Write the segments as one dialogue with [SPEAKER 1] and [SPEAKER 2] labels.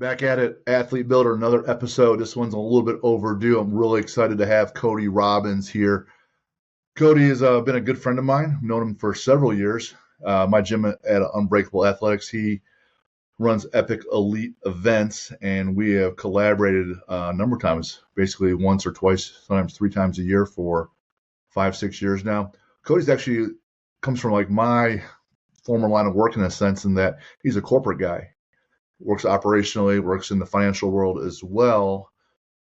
[SPEAKER 1] Back at it, Athlete Builder, another episode. This one's a little bit overdue. I'm really excited to have Cody Robbins here. Cody has been a good friend of mine. I've known him for several years. My gym at Unbreakable Athletics, he runs epic elite events, and we have collaborated a number of times, basically once or twice, sometimes 3 times a year for 5-6 years now. Cody's actually comes from like my former line of work in a sense, in that he's a corporate guy. Works operationally, works in the financial world as well,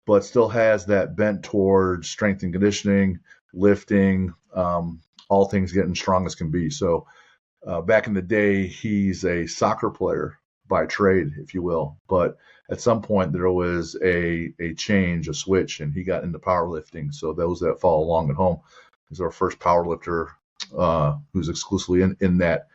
[SPEAKER 1] but still has that bent towards strength and conditioning, lifting, all things getting strong as can be. So back in the day, he's a soccer player by trade, if you will. But at some point, there was a change, a switch, and he got into powerlifting. So those that follow along at home, he's our first powerlifter who's exclusively in that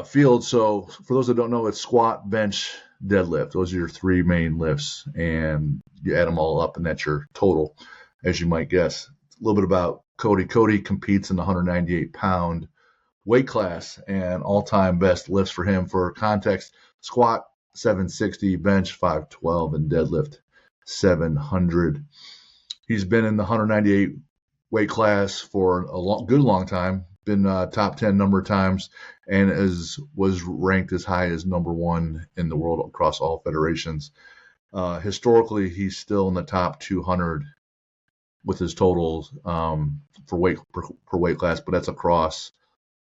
[SPEAKER 1] field. So for those that don't know, it's squat, bench, deadlift. Those are your 3 main lifts, and you add them all up, and that's your total, as you might guess. A little bit about Cody. Cody competes in the 198-pound weight class, and all-time best lifts for him, for context: squat 760, bench 512, and deadlift 700. He's been in the 198 weight class for a good long time. Been top 10 number of times, and was ranked as high as number 1 in the world across all federations. Historically, he's still in the top 200 with his totals for weight per weight class, but that's across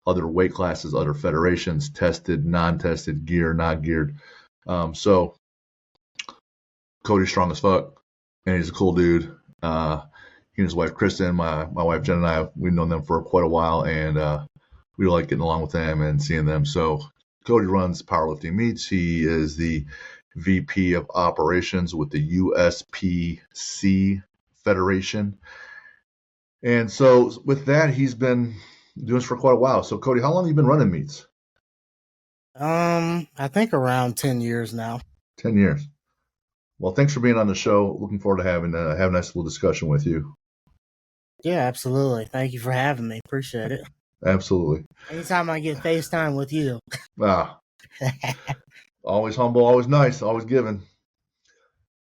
[SPEAKER 1] other weight classes, other federations, tested, non-tested, geared, not geared. So Cody's strong as fuck, and he's a cool dude. He and his wife Kristen, my wife Jen, and I, we've known them for quite a while, and we like getting along with them and seeing them. So Cody runs powerlifting meets. He is the VP of operations with the USPC Federation. And so with that, he's been doing this for quite a while. So Cody, how long have you been running meets?
[SPEAKER 2] I think around 10 years now.
[SPEAKER 1] 10 years. Well, thanks for being on the show. Looking forward to having a nice little discussion with you.
[SPEAKER 2] Yeah, absolutely. Thank you for having me. Appreciate it.
[SPEAKER 1] Absolutely.
[SPEAKER 2] Anytime I get FaceTime with you.
[SPEAKER 1] Always humble, always nice, always giving.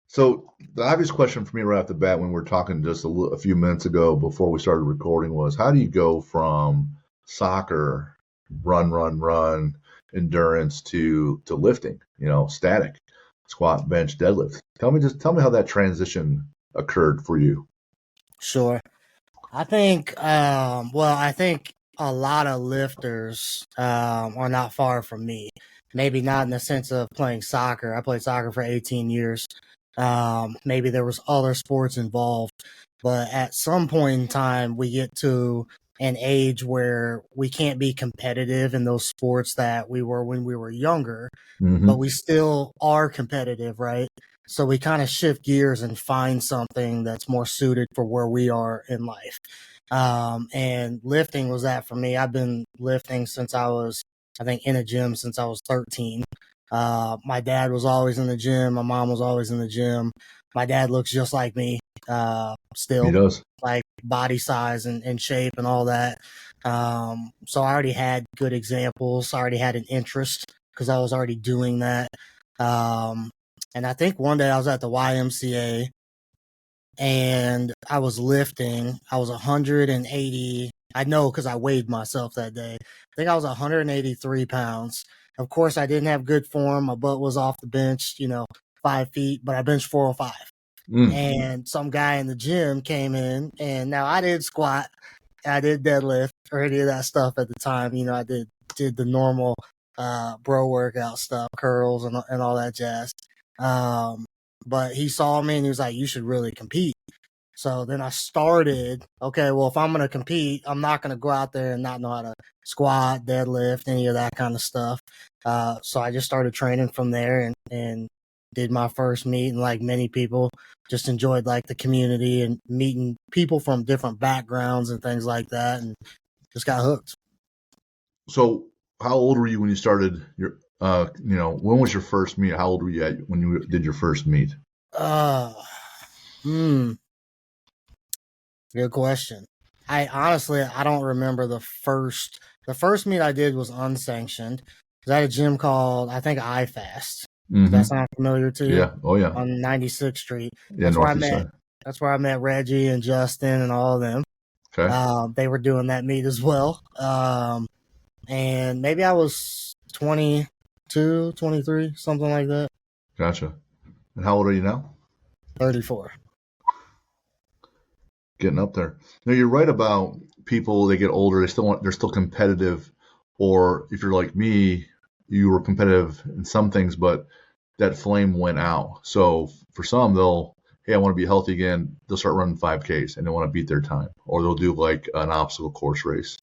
[SPEAKER 1] So the obvious question for me right off the bat, when we were talking just a few minutes ago before we started recording, was how do you go from soccer, run, endurance to lifting, static, squat, bench, deadlift? Tell me how that transition occurred for you.
[SPEAKER 2] Sure. I think I think a lot of lifters are not far from me. Maybe not in the sense of playing soccer. I played soccer for 18 years. Maybe there was other sports involved, but at some point in time, we get to an age where we can't be competitive in those sports that we were when we were younger, but we still are competitive, right? So we kind of shift gears and find something that's more suited for where we are in life. And lifting was that for me. I've been lifting since I was, I think, in a gym since I was 13. My dad was always in the gym. My mom was always in the gym. My dad looks just like me, still.
[SPEAKER 1] He does.
[SPEAKER 2] Like body size and shape and all that. So I already had good examples. I already had an interest because I was already doing that. And I think one day I was at the YMCA and I was lifting. I was 180. I know because I weighed myself that day. I think I was 183 pounds. Of course, I didn't have good form. My butt was off the bench, 5 feet, but I benched 405. And some guy in the gym came in, and now I didn't squat. I did deadlift or any of that stuff at the time. I did the normal bro workout stuff, curls and all that jazz. But he saw me and he was like, you should really compete. So then I started, okay, well, if I'm going to compete, I'm not going to go out there and not know how to squat, deadlift, any of that kind of stuff. So I just started training from there and did my first meet. And like many people, just enjoyed like the community and meeting people from different backgrounds and things like that, and just got hooked.
[SPEAKER 1] So how old were you when you started your, when was your first meet? How old were you when you did your first meet?
[SPEAKER 2] Good question. I don't remember the first meet I did was unsanctioned. It was at a gym called, I think, iFast. Does that
[SPEAKER 1] Mm-hmm.
[SPEAKER 2] sound familiar to you?
[SPEAKER 1] Yeah. Oh yeah.
[SPEAKER 2] On 96th Street.
[SPEAKER 1] Yeah.
[SPEAKER 2] That's where I
[SPEAKER 1] Northeast
[SPEAKER 2] met.
[SPEAKER 1] side.
[SPEAKER 2] That's where I met Reggie and Justin and all of them.
[SPEAKER 1] Okay.
[SPEAKER 2] They were doing that meet as well. And maybe I was 22, 23, something like that.
[SPEAKER 1] Gotcha. And how old are you now?
[SPEAKER 2] 34.
[SPEAKER 1] Getting up there. No, you're right about people. They get older. They're still competitive. Or if you're like me, you were competitive in some things, but that flame went out. So for some, hey, I want to be healthy again. They'll start running 5Ks and they want to beat their time, or they'll do like an obstacle course race.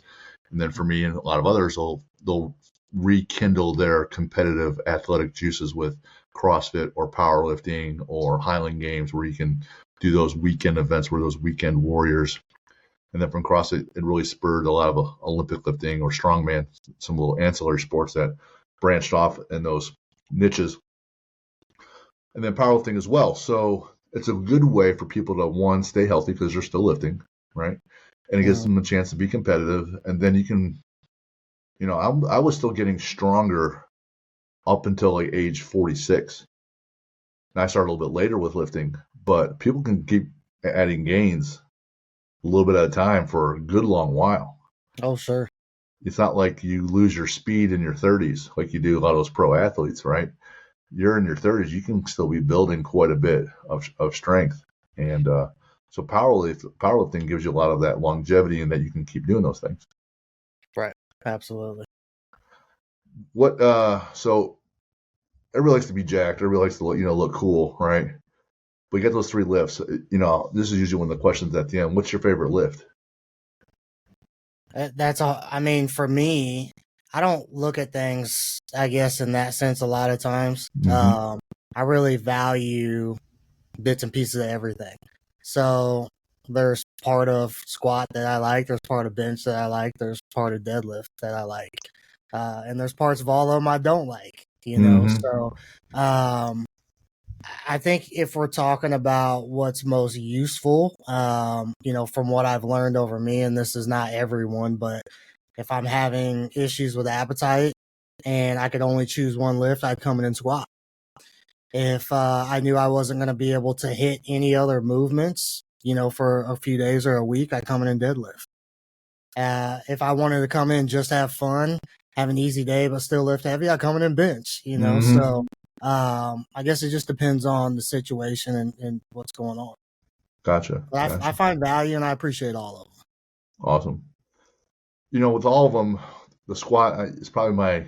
[SPEAKER 1] And then for me and a lot of others, they'll rekindle their competitive athletic juices with CrossFit or powerlifting or Highland Games, where you can do those weekend events, where those weekend warriors. And then from CrossFit, it really spurred a lot of Olympic lifting or strongman, some little ancillary sports that branched off in those niches. And then powerlifting as well. So it's a good way for people to, one, stay healthy because they're still lifting, right? And it gives them a chance to be competitive. And then you can, I was still getting stronger up until like age 46. And I started a little bit later with lifting, but people can keep adding gains a little bit at a time for a good long while.
[SPEAKER 2] Oh, sure.
[SPEAKER 1] It's not like you lose your speed in your 30s like you do a lot of those pro athletes, right? You're in your 30s, you can still be building quite a bit of strength. And so powerlifting gives you a lot of that longevity and that you can keep doing those things.
[SPEAKER 2] Right. Absolutely.
[SPEAKER 1] So everybody likes to be jacked. Everybody likes to look cool, right? But you get those 3 lifts. This is usually one of the questions at the end. What's your favorite lift?
[SPEAKER 2] That's all. I mean, for me, I don't look at things, I guess, in that sense a lot of times.
[SPEAKER 1] Mm-hmm.
[SPEAKER 2] I really value bits and pieces of everything. So there's part of squat that I like. There's part of bench that I like. There's part of deadlift that I like. And there's parts of all of them I don't like,
[SPEAKER 1] Mm-hmm.
[SPEAKER 2] So I think if we're talking about what's most useful, from what I've learned over me, and this is not everyone, but if I'm having issues with appetite and I could only choose one lift, I'd come in and squat. If I knew I wasn't going to be able to hit any other movements, for a few days or a week, I'd come in and deadlift. If I wanted to come in just have fun, have an easy day, but still lift heavy, I'd come in and bench,
[SPEAKER 1] Mm-hmm.
[SPEAKER 2] So I guess it just depends on the situation and what's going on.
[SPEAKER 1] Gotcha.
[SPEAKER 2] But I find value and I appreciate all of them.
[SPEAKER 1] Awesome. With all of them, the squat is probably my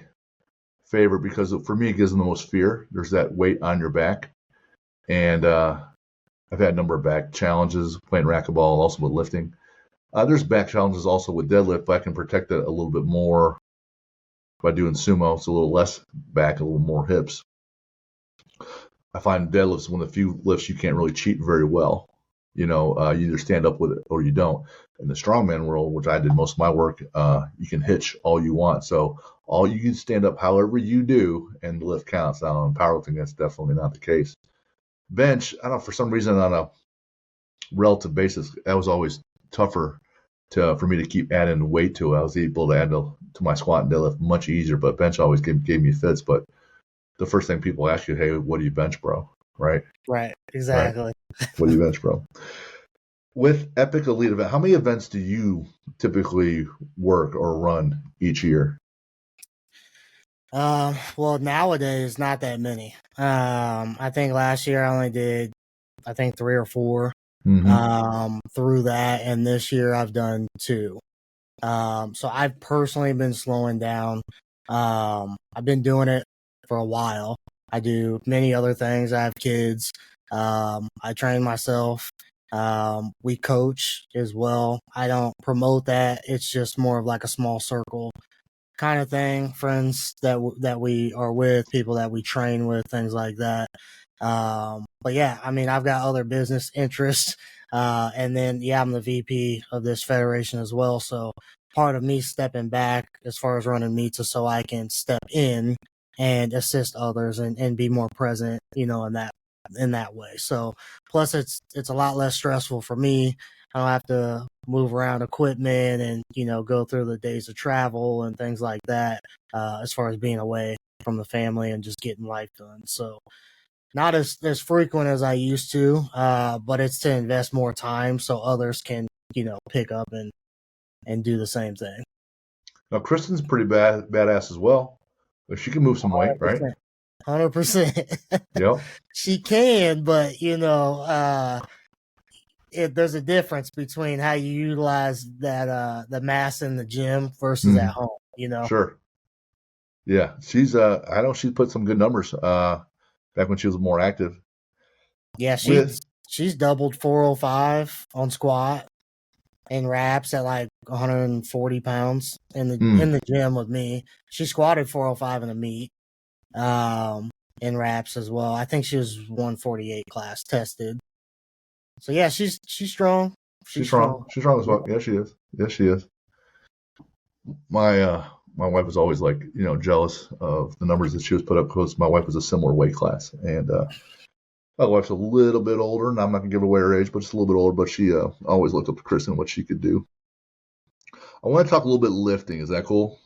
[SPEAKER 1] favorite because for me, it gives them the most fear. There's that weight on your back. And I've had a number of back challenges playing racquetball, also with lifting. There's back challenges also with deadlift, but I can protect it a little bit more by doing sumo. It's a little less back, a little more hips. I find deadlifts one of the few lifts you can't really cheat very well. You either stand up with it or you don't. In the strongman world, which I did most of my work, you can hitch all you want. So you can stand up however you do, and the lift counts. Now in powerlifting, that's definitely not the case. Bench, I don't know, for some reason on a relative basis, that was always tougher for me to keep adding weight to it. I was able to add to my squat and deadlift much easier, but bench always gave me fits. But the first thing people ask you, hey, what do you bench, bro? Right?
[SPEAKER 2] Right. Exactly.
[SPEAKER 1] Right. What do you bench, bro? With Epic Elite event, how many events do you typically work or run each year?
[SPEAKER 2] Well, nowadays, not that many. I think last year I only did, 3 or 4. Through that, and this year I've done 2. So I've personally been slowing down. I've been doing it for a while. I do many other things. I have kids. I train myself. We coach as well. I don't promote that. It's just more of like a small circle kind of thing. Friends that we are with, people that we train with, things like that. But yeah, I mean, I've got other business interests. And then, I'm the VP of this federation as well. So part of me stepping back as far as running meets is so I can step in and assist others and be more present, in that way. So plus it's a lot less stressful for me. I don't have to move around equipment and, go through the days of travel and things like that, as far as being away from the family and just getting life done. So not as frequent as I used to, but it's to invest more time so others can, pick up and do the same thing.
[SPEAKER 1] Now, Kristen's pretty badass as well. But she can move some weight, right?
[SPEAKER 2] 100%.
[SPEAKER 1] Yep.
[SPEAKER 2] She can, but there's a difference between how you utilize that the mass in the gym versus at home.
[SPEAKER 1] Sure. Yeah, she's I know she put some good numbers back when she was more active.
[SPEAKER 2] Yeah, she's doubled 405 on squat and reps at like 140 pounds in the gym with me. She squatted 405 in a meet. In reps as well. I think she was 148 class tested. So yeah, she's strong.
[SPEAKER 1] She's strong. She's strong as well. Yeah, she is. Yes, she is. My wife was always like, jealous of the numbers that she was put up because my wife was a similar weight class, and my wife's a little bit older, and I'm not gonna give away her age, but just a little bit older. But she always looked up to Kristen, what she could do. I want to talk a little bit lifting. Is that cool?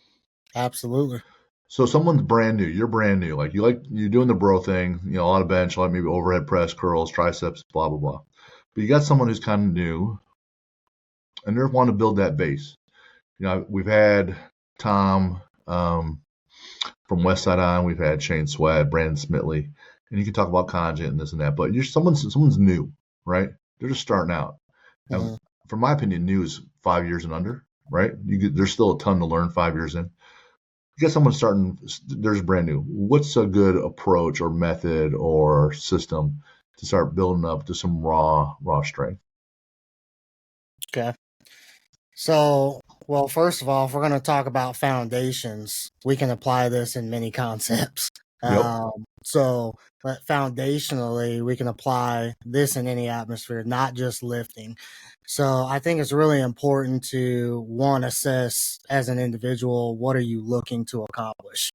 [SPEAKER 2] Absolutely.
[SPEAKER 1] So someone's brand new. You're brand new. You're doing the bro thing. A lot of bench, a lot maybe overhead press, curls, triceps, blah blah blah. But you got someone who's kind of new, and they're wanting to build that base. We've had Tom from Westside on. We've had Shane Sweat, Brandon Smitley, and you can talk about conjugate and this and that. But someone's new, right? They're just starting out.
[SPEAKER 2] Mm-hmm.
[SPEAKER 1] And from my opinion, new is 5 years and under, right? There's still a ton to learn 5 years in. You get someone starting, there's brand new. What's a good approach or method or system to start building up to some raw strength?
[SPEAKER 2] Okay. So, well, first of all, if we're going to talk about foundations, we can apply this in many concepts.
[SPEAKER 1] Yep.
[SPEAKER 2] But foundationally, we can apply this in any atmosphere, not just lifting. So I think it's really important to, one, assess as an individual, what are you looking to accomplish?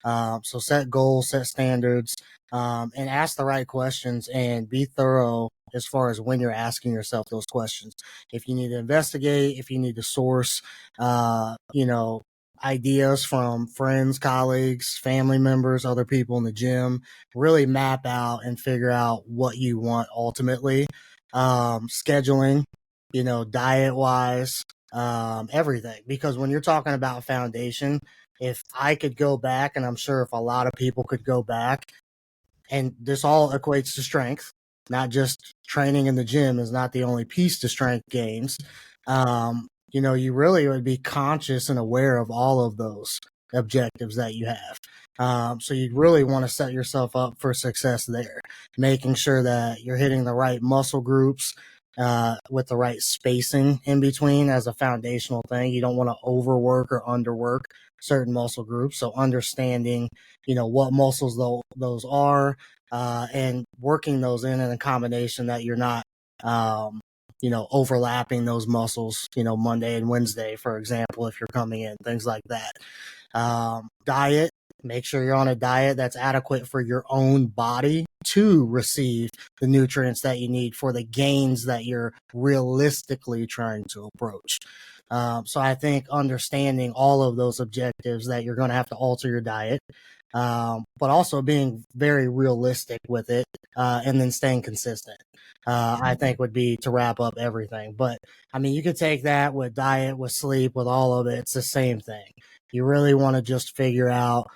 [SPEAKER 2] So set goals, set standards, and ask the right questions and be thorough as far as when you're asking yourself those questions. If you need to investigate, if you need to source, ideas from friends, colleagues, family members, other people in the gym, really map out and figure out what you want ultimately. Scheduling, diet wise, everything. Because when you're talking about foundation, if I could go back, and I'm sure if a lot of people could go back, and this all equates to strength, not just training in the gym is not the only piece to strength gains. You really would be conscious and aware of all of those objectives that you have. So you'd really want to set yourself up for success there, making sure that you're hitting the right muscle groups with the right spacing in between as a foundational thing. You don't want to overwork or underwork certain muscle groups. So understanding, what muscles those are, and working those in a combination that you're not, overlapping those muscles, Monday and Wednesday, for example, if you're coming in, things like that. Diet, make sure you're on a diet that's adequate for your own body to receive the nutrients that you need for the gains that you're realistically trying to approach. So I think understanding all of those objectives that you're going to have to alter your diet, but also being very realistic with it, and then staying consistent, I think would be to wrap up everything. But I mean, you could take that with diet, with sleep, with all of it. It's the same thing. You really want to just figure out,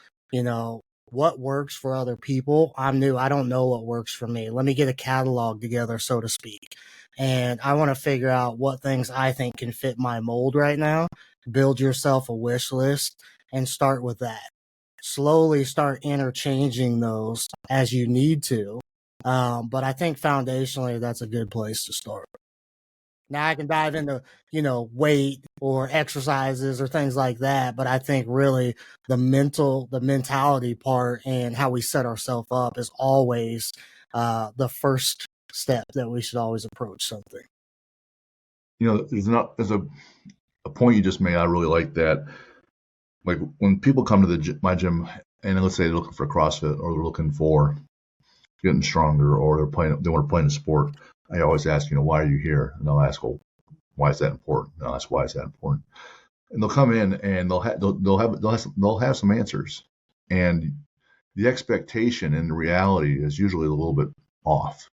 [SPEAKER 2] what works for other people. I'm new. I don't know what works for me. Let me get a catalog together, so to speak. And I want to figure out what things I think can fit my mold right now. Build yourself a wish list and start with that. Slowly start interchanging those as you need to. But I think foundationally, that's a good place to start. Now I can dive into, weight or exercises or things like that. But I think really the mentality part and how we set ourselves up is always the first step that we should always approach something.
[SPEAKER 1] There's a point you just made. I really like that. Like when people come to my gym and let's say they're looking for CrossFit or they're looking for getting stronger or they want to play in a sport, I always ask, why are you here? And they'll ask, well, why is that important? And I'll ask, why is that important? And they'll come in and they'll have some answers. And the expectation and the reality is usually a little bit off.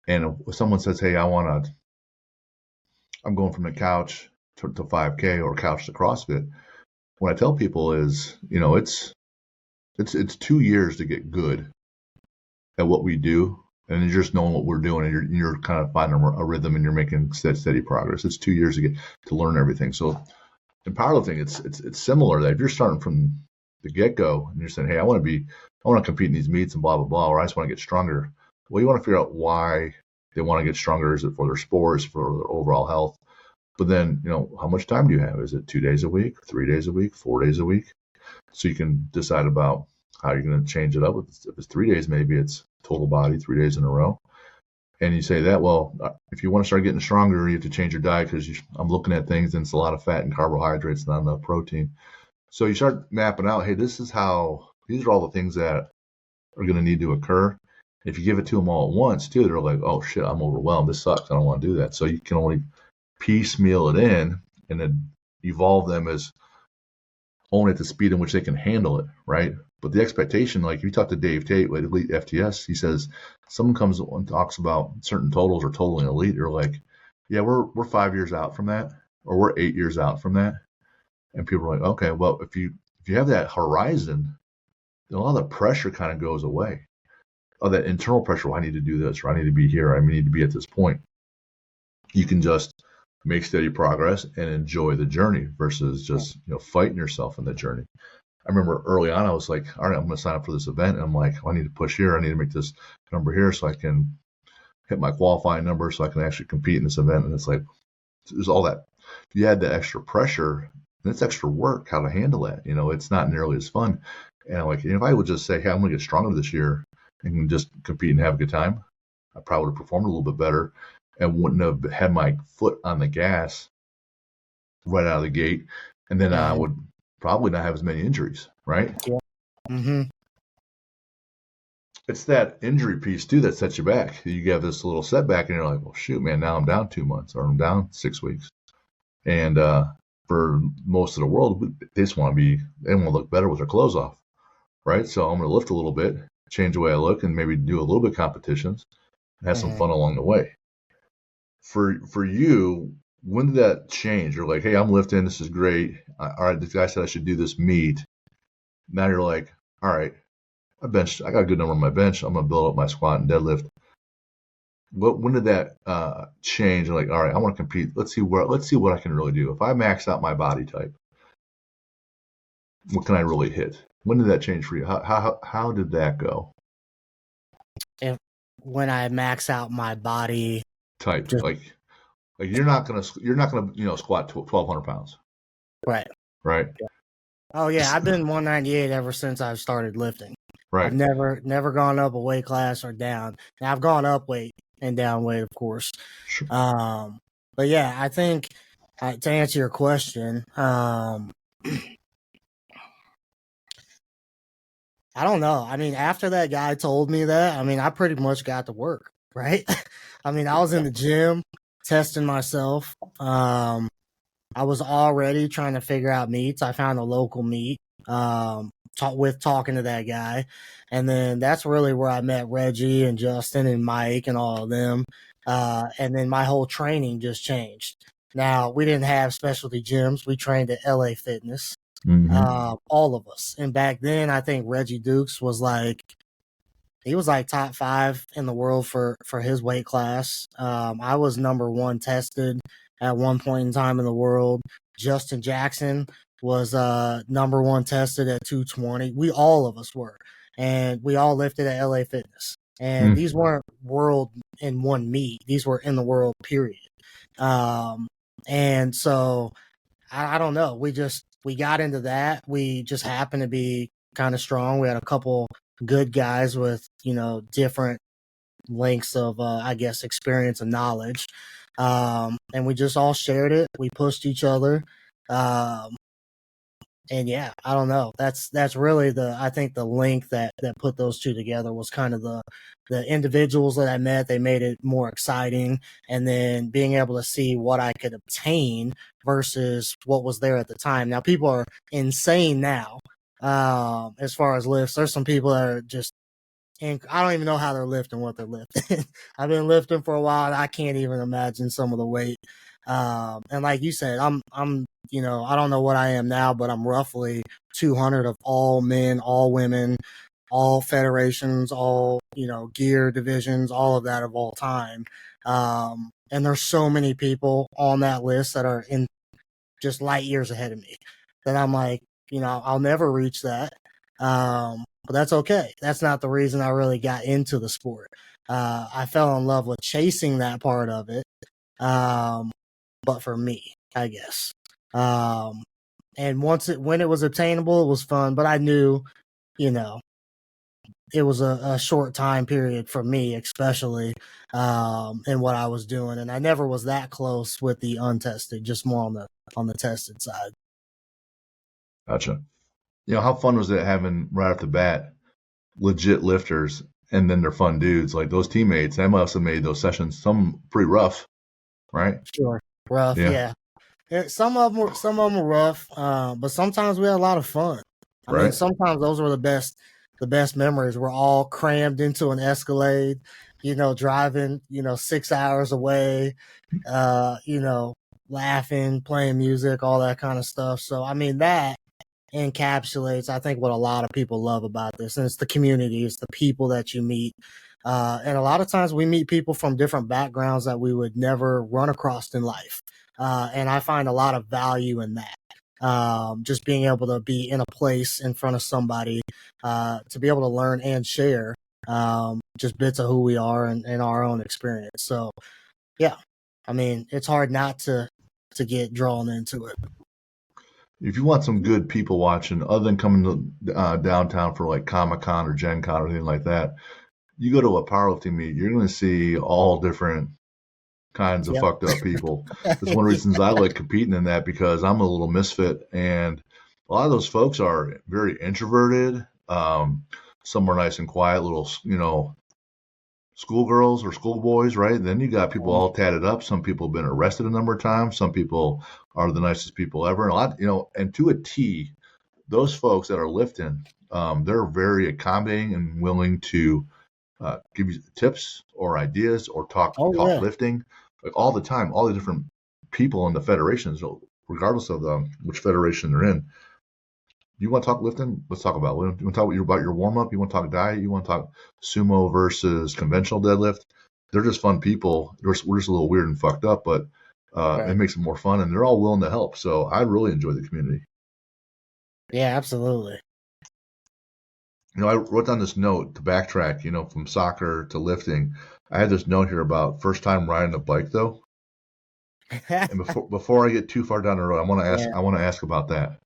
[SPEAKER 1] And if someone says, hey, I'm going from the couch to 5K or couch to CrossFit, what I tell people is, it's 2 years to get good at what we do, and you're just knowing what we're doing, and you're kind of finding a rhythm, and you're making steady progress. It's 2 years to learn everything. So in powerlifting, it's similar. That if you're starting from the get go and you're saying, hey, I want to compete in these meets and blah blah blah, or I just want to get stronger. Well, you want to figure out why they want to get stronger. Is it for their sport? Is it for their overall health? But then, how much time do you have? Is it 2 days a week, 3 days a week, 4 days a week? So you can decide about how you're going to change it up. If it's 3 days, maybe it's total body, 3 days in a row. And you say that, well, if you want to start getting stronger, you have to change your diet because I'm looking at things and it's a lot of fat and carbohydrates, not enough protein. So you start mapping out, hey, these are all the things that are going to need to occur. If you give it to them all at once, too, they're like, oh, shit, I'm overwhelmed. This sucks. I don't want to do that. So you can only piecemeal it in and then evolve them as only at the speed in which they can handle it, right? But the expectation, like if you talk to Dave Tate with Elite FTS, he says someone comes and talks about certain totals or totaling elite, you're like, yeah, we're 5 years out from that, or we're 8 years out from that. And people are like, okay, well, if you have that horizon, then a lot of the pressure kind of goes away. Oh, that internal pressure, well, I need to do this, or I need to be here, I need to be at this point. You can just make steady progress and enjoy the journey versus just fighting yourself in the journey. I remember early on, I was like, all right, I'm going to sign up for this event. And I'm like, I need to push here. I need to make this number here so I can hit my qualifying number so I can actually compete in this event. And it's like, there's all that. If you add the extra pressure, and it's extra work how to handle that. It's not nearly as fun. And like, if I would just say, hey, I'm going to get stronger this year and just compete and have a good time, I probably would have performed a little bit better and wouldn't have had my foot on the gas right out of the gate. And then I would probably not have as many injuries, right?
[SPEAKER 2] Yeah. Mm-hmm.
[SPEAKER 1] It's that injury piece too that sets you back. You have this little setback and you're like, well, shoot, man, now I'm down 2 months or I'm down 6 weeks. And for most of the world, they want to look better with their clothes off, right? So I'm going to lift a little bit, change the way I look, and maybe do a little bit of competitions and have some fun along the way. For you, when did that change? You're like, hey, I'm lifting. This is great. All right, this guy said I should do this meet. Now you're like, all right, I got a good number on my bench. I'm going to build up my squat and deadlift. When did that change? You're like, all right, I want to compete. Let's see what I can really do. If I max out my body type, what can I really hit? When did that change for you? How did that go?
[SPEAKER 2] When I max out my body
[SPEAKER 1] type, like you're not gonna squat 1,200 pounds,
[SPEAKER 2] right?
[SPEAKER 1] Yeah.
[SPEAKER 2] Oh yeah, I've been 198 ever since I've started lifting.
[SPEAKER 1] Right.
[SPEAKER 2] I've never gone up a weight class or down. Now I've gone up weight and down weight, of course.
[SPEAKER 1] Sure.
[SPEAKER 2] But yeah, I think to answer your question, I don't know. I mean, after that guy told me that, I pretty much got to work, right? I was in the gym testing myself. I was already trying to figure out meets. I found a local meet talking to that guy. And then that's really where I met Reggie and Justin and Mike and all of them. And then my whole training just changed. Now, we didn't have specialty gyms. We trained at LA Fitness.
[SPEAKER 1] Mm-hmm.
[SPEAKER 2] All of us. And back then, I think Reggie Dukes was top 5 in the world for his weight class. I was number 1 tested at one point in time in the world. Justin Jackson was number 1 tested at 220. All of us were. And we all lifted at LA Fitness. And these weren't world in one meet. These were in the world, period. And so I don't know. We got into that. We just happened to be kind of strong. We had a couple good guys with, different lengths of, experience and knowledge. And we just all shared it. We pushed each other. And yeah, I don't know. That's really I think the link that put those two together was kind of the individuals that I met. They made it more exciting, and then being able to see what I could obtain versus what was there at the time. Now people are insane now. as far as lifts. There's some people that are just, and I don't even know how they're lifting what they're lifting. I've been lifting for a while, and I can't even imagine some of the weight. And like you said, I'm, you know, I don't know what I am now, but I'm roughly 200 of all men, all women, all federations, all, you know, gear divisions, all of that of all time. And there's so many people on that list that are in just light years ahead of me that I'm like, you know, I'll never reach that. But that's okay. That's not the reason I really got into the sport. I fell in love with chasing that part of it. But for me, I guess. And when it was obtainable, it was fun, but I knew, you know, it was a short time period for me, especially, in what I was doing. And I never was that close with the untested, just more on the tested side.
[SPEAKER 1] Gotcha. You know, how fun was it having right off the bat legit lifters and then they're fun dudes like those teammates? That must have made those sessions some pretty rough, right?
[SPEAKER 2] Sure. Rough,
[SPEAKER 1] Yeah.
[SPEAKER 2] yeah. Some of them were rough, but sometimes we had a lot of fun. I mean,
[SPEAKER 1] Right.
[SPEAKER 2] sometimes those were the best memories. We're all crammed into an Escalade, you know, driving, you know, 6 hours away, you know, laughing, playing music, all that kind of stuff. So, I mean, that encapsulates, I think, what a lot of people love about this. And it's the community, it's the people that you meet. And a lot of times we meet people from different backgrounds that we would never run across in life. And I find a lot of value in that. Just being able to be in a place in front of somebody, to be able to learn and share, just bits of who we are and our own experience. So, yeah, I mean, it's hard not to get drawn into it.
[SPEAKER 1] If you want some good people watching, other than coming to downtown for like Comic Con or Gen Con or anything like that, you go to a powerlifting meet, you're going to see all different kinds of
[SPEAKER 2] Yep.
[SPEAKER 1] fucked up people. That's one of the reasons I like competing in that, because I'm a little misfit, and a lot of those folks are very introverted. Some are nice and quiet, little, you know, schoolgirls or schoolboys, right? And then you got people all tatted up. Some people have been arrested a number of times. Some people are the nicest people ever. And a lot, you know, and to a T, those folks that are lifting, they're very accommodating and willing to give you tips or ideas or talk
[SPEAKER 2] Oh, yeah.
[SPEAKER 1] lifting, like all the time. All the different people in the federations, regardless of which federation they're in. You want to talk lifting? Let's talk about it. You want to talk about your warm up? You want to talk diet? You want to talk sumo versus conventional deadlift? They're just fun people. We're just a little weird and fucked up, but
[SPEAKER 2] Right.
[SPEAKER 1] it makes it more fun, and they're all willing to help. So I really enjoy the community.
[SPEAKER 2] Yeah, absolutely.
[SPEAKER 1] You know, I wrote down this note to backtrack, you know, from soccer to lifting. I had this note here about first time riding a bike, though. And before I get too far down the road,
[SPEAKER 2] Yeah.
[SPEAKER 1] I want to ask about that.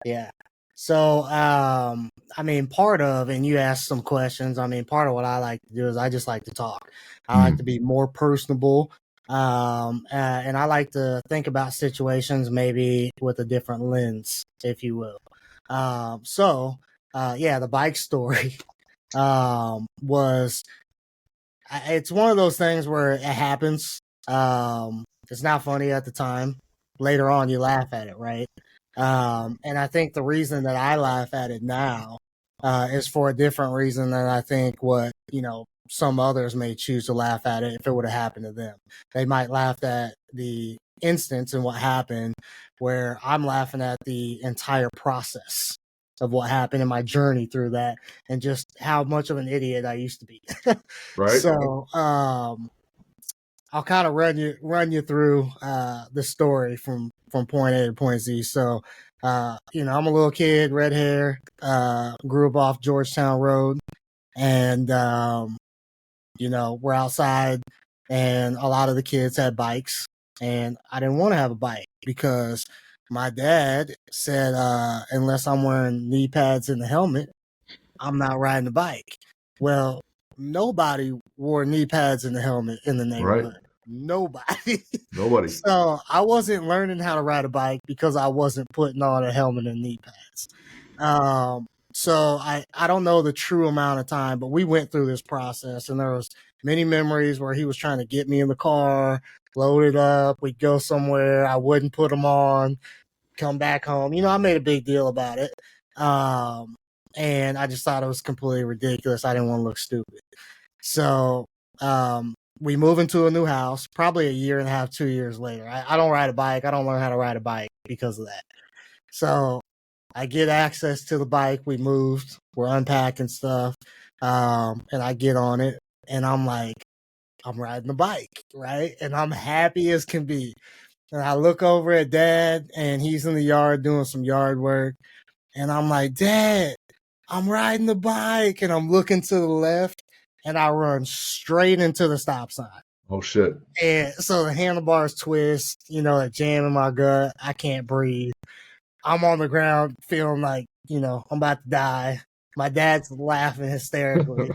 [SPEAKER 2] Yeah. So, I mean, and you asked some questions. I mean, part of what I like to do is I just like to talk. I like to be more personable. And I like to think about situations maybe with a different lens, if you will. Yeah, the bike story, was, it's one of those things where it happens. It's not funny at the time. Later on, you laugh at it, right? And I think the reason that I laugh at it now, is for a different reason than I think what, you know, some others may choose to laugh at it if it would have happened to them. They might laugh at the instance and what happened, where I'm laughing at the entire process of what happened in my journey through that and just how much of an idiot I used to be.
[SPEAKER 1] Right?
[SPEAKER 2] So, I'll kind of run you through the story from point A to point Z. So, you know, I'm a little kid, red hair, grew up off Georgetown Road, and you know, we're outside, and a lot of the kids had bikes, and I didn't want to have a bike because my dad said, unless I'm wearing knee pads and the helmet, I'm not riding the bike. Well, nobody wore knee pads and the helmet in the
[SPEAKER 1] Right?
[SPEAKER 2] neighborhood. Nobody.
[SPEAKER 1] Nobody.
[SPEAKER 2] So I wasn't learning how to ride a bike because I wasn't putting on a helmet and knee pads. So I don't know the true amount of time, but we went through this process, and there was many memories where he was trying to get me in the car, load it up, we'd go somewhere, I wouldn't put them on, come back home. You know, I made a big deal about it. And I just thought it was completely ridiculous. I didn't want to look stupid. So we move into a new house, probably a year and a half, 2 years later. I don't ride a bike. I don't learn how to ride a bike because of that. So I get access to the bike. We moved. We're unpacking stuff. And I get on it, and I'm like, I'm riding the bike, right? And I'm happy as can be. And I look over at Dad, and he's in the yard doing some yard work. And I'm like, Dad, I'm riding the bike. And I'm looking to the left, and I run straight into the stop sign.
[SPEAKER 1] Oh, shit.
[SPEAKER 2] And so the handlebars twist, that jam in my gut. I can't breathe. I'm on the ground feeling like, I'm about to die. My dad's laughing hysterically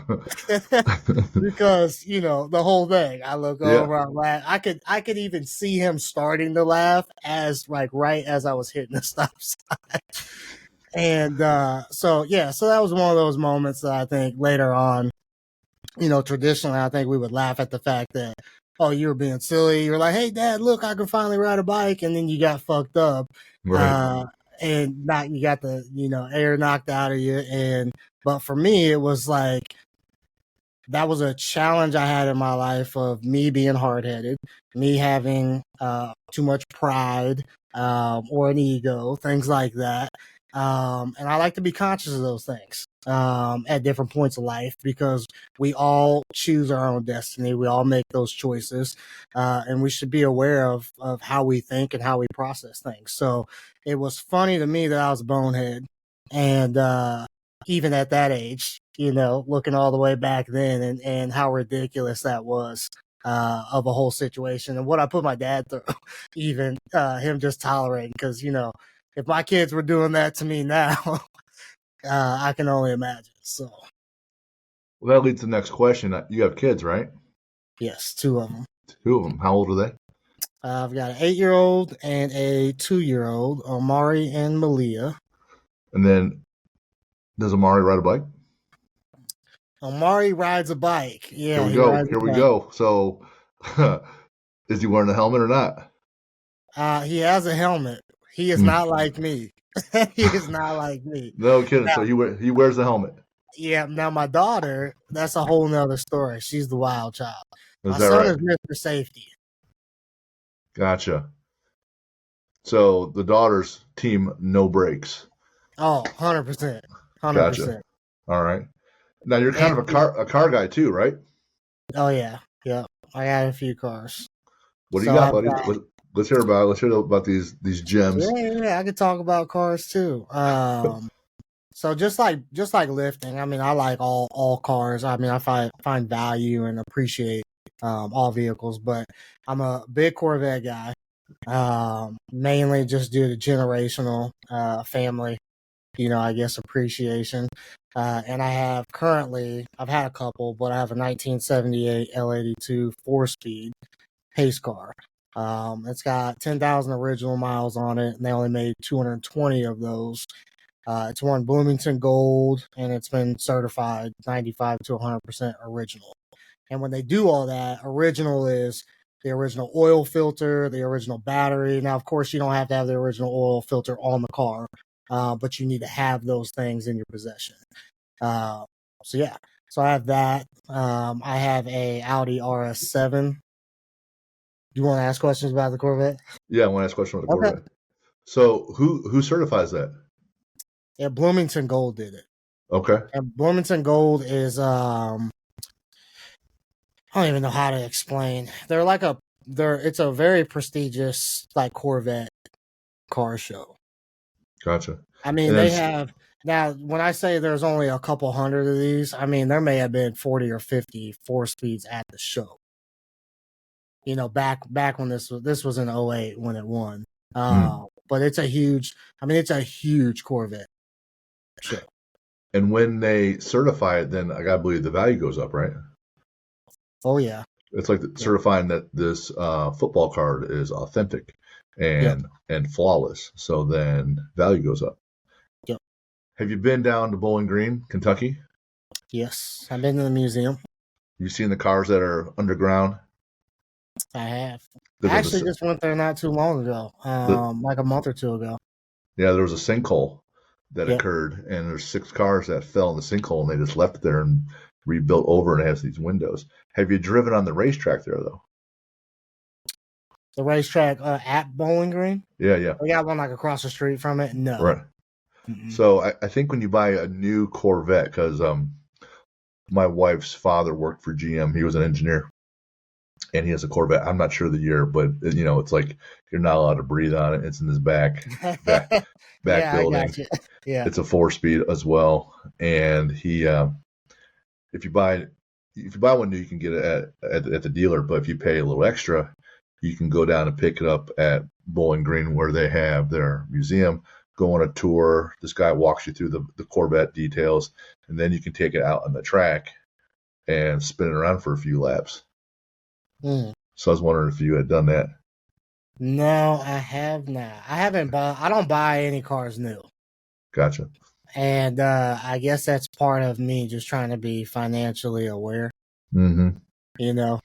[SPEAKER 2] because, the whole thing. I look over, I laugh. I could even see him starting to laugh as right as I was hitting the stop sign. And so that was one of those moments that I think later on, traditionally, I think we would laugh at the fact that, oh, you were being silly. You're like, hey, Dad, look, I can finally ride a bike. And then you got fucked up.
[SPEAKER 1] Right.
[SPEAKER 2] And you got the, air knocked out of you. But for me, it was like, that was a challenge I had in my life of me being hard-headed, me having too much pride or an ego, things like that. And I like to be conscious of those things at different points of life because we all choose our own destiny. We all make those choices, and we should be aware of how we think and how we process things. So it was funny to me that I was a bonehead, and even at that age, looking all the way back then and how ridiculous that was of a whole situation and what I put my dad through, even him just tolerating because, if my kids were doing that to me now, I can only imagine. So,
[SPEAKER 1] well, that leads to the next question. You have kids, right?
[SPEAKER 2] Yes, 2 of them.
[SPEAKER 1] 2 of them. How old are they?
[SPEAKER 2] I've got an 8-year-old and a 2-year-old, Omari and Malia.
[SPEAKER 1] And then, does Amari ride a bike?
[SPEAKER 2] Omari rides a bike. Yeah,
[SPEAKER 1] Here we go. So, is he wearing a helmet or not?
[SPEAKER 2] He has a helmet. He is not like me. He is not like me.
[SPEAKER 1] No kidding. Now, so he wears the helmet.
[SPEAKER 2] Yeah. Now my daughter, that's a whole nother story. She's the wild child. My son is Mr. Safety.
[SPEAKER 1] Gotcha. So the daughter's team, no brakes.
[SPEAKER 2] Oh, 100%. 100%.
[SPEAKER 1] Gotcha. All right. Now you're kind of a car guy too, right?
[SPEAKER 2] Oh yeah. Yep. I got a few cars.
[SPEAKER 1] What do you got, buddy? Let's hear about these gems.
[SPEAKER 2] Yeah, I could talk about cars too. So just like lifting, I mean, I like all cars. I mean, I find value and appreciate all vehicles, but I'm a big Corvette guy. Mainly just due to generational family, I guess appreciation. And I have I've had a couple, but I have a 1978 L82 4-speed pace car. It's got 10,000 original miles on it, and they only made 220 of those. It's won Bloomington Gold, and it's been certified 95 to 100% original. And when they do all that, original is the original oil filter, the original battery. Now, of course, you don't have to have the original oil filter on the car, but you need to have those things in your possession. So I have that. I have a Audi RS7. You want to ask questions about the Corvette?
[SPEAKER 1] Yeah, I want to ask questions about the Corvette. So who certifies that?
[SPEAKER 2] Yeah, Bloomington Gold did it.
[SPEAKER 1] Okay.
[SPEAKER 2] And Bloomington Gold is I don't even know how to explain. It's a very prestigious Corvette car show.
[SPEAKER 1] Gotcha.
[SPEAKER 2] I mean, they have now. When I say there's only a couple hundred of these, I mean there may have been 40 or 50 4-speeds at the show. Back when this was in 2008 when it won. But it's a huge Corvette show.
[SPEAKER 1] And when they certify it, then I gotta believe the value goes up, right?
[SPEAKER 2] Oh yeah.
[SPEAKER 1] It's like certifying that this football card is authentic and flawless. So then value goes up.
[SPEAKER 2] Yep.
[SPEAKER 1] Have you been down to Bowling Green, Kentucky?
[SPEAKER 2] Yes, I've been to the museum.
[SPEAKER 1] You've seen the cars that are underground?
[SPEAKER 2] I have. I actually just went there not too long ago, like a month or two ago.
[SPEAKER 1] Yeah, there was a sinkhole that
[SPEAKER 2] Yep.
[SPEAKER 1] occurred, and there's 6 cars that fell in the sinkhole, and they just left it there and rebuilt over, and it has these windows. Have you driven on the racetrack there though?
[SPEAKER 2] The racetrack at Bowling Green.
[SPEAKER 1] Yeah.
[SPEAKER 2] We got one like across the street from it. No.
[SPEAKER 1] Right.
[SPEAKER 2] Mm-mm.
[SPEAKER 1] So I think when you buy a new Corvette, because my wife's father worked for GM, he was an engineer, and he has a Corvette. I'm not sure the year, but it's like you're not allowed to breathe on it. It's in his back
[SPEAKER 2] Yeah, I
[SPEAKER 1] building.
[SPEAKER 2] got you. Yeah.
[SPEAKER 1] It's a 4-speed as well, and he if you buy one new, you can get it at the dealer, but if you pay a little extra, you can go down and pick it up at Bowling Green where they have their museum. Go on a tour. This guy walks you through the Corvette details, and then you can take it out on the track and spin it around for a few laps.
[SPEAKER 2] Mm.
[SPEAKER 1] So I was wondering if you had done that.
[SPEAKER 2] No, I have not. I don't buy any cars new.
[SPEAKER 1] Gotcha.
[SPEAKER 2] And I guess that's part of me just trying to be financially aware.
[SPEAKER 1] Mm-hmm.
[SPEAKER 2] You know,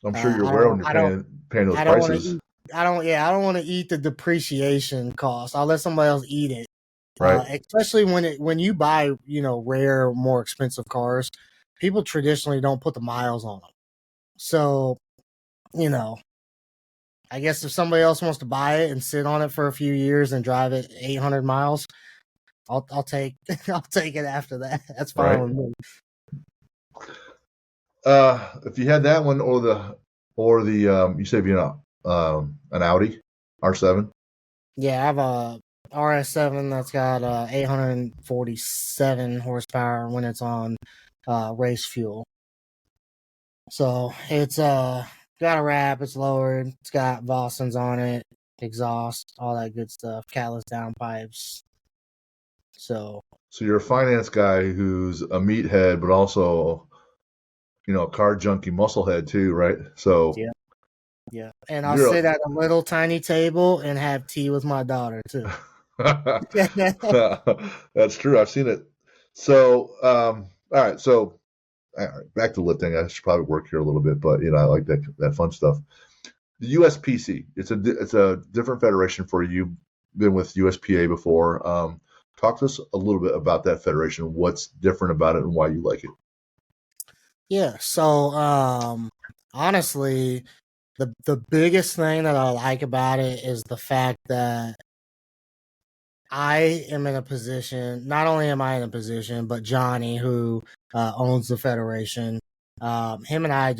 [SPEAKER 1] I'm sure you're aware when you're paying those prices.
[SPEAKER 2] I don't want to eat the depreciation cost. I'll let somebody else eat it.
[SPEAKER 1] Right.
[SPEAKER 2] Especially when you buy, rare, more expensive cars, people traditionally don't put the miles on them. So, I guess if somebody else wants to buy it and sit on it for a few years and drive it 800 miles, I'll take I'll take it after that. That's fine with me.
[SPEAKER 1] If you had that one or the you said an Audi R7.
[SPEAKER 2] Yeah, I have a RS7 that's got 847 horsepower when it's on race fuel. So it's got a wrap, it's lowered, it's got Vossens on it, exhaust, all that good stuff, catless downpipes. So
[SPEAKER 1] you're a finance guy who's a meathead, but also a car junkie musclehead too, right? So
[SPEAKER 2] yeah. And I'll sit at a little tiny table and have tea with my daughter too.
[SPEAKER 1] That's true. I've seen it. So all right. So back to lifting. I should probably work here a little bit, but I like that fun stuff. The USPC. It's a different federation for you. Been with USPA before. Talk to us a little bit about that federation. What's different about it, and why you like it?
[SPEAKER 2] Yeah. So honestly, the biggest thing that I like about it is the fact that I am in a position. Not only am I in a position, but Johnny, who owns the federation, him and I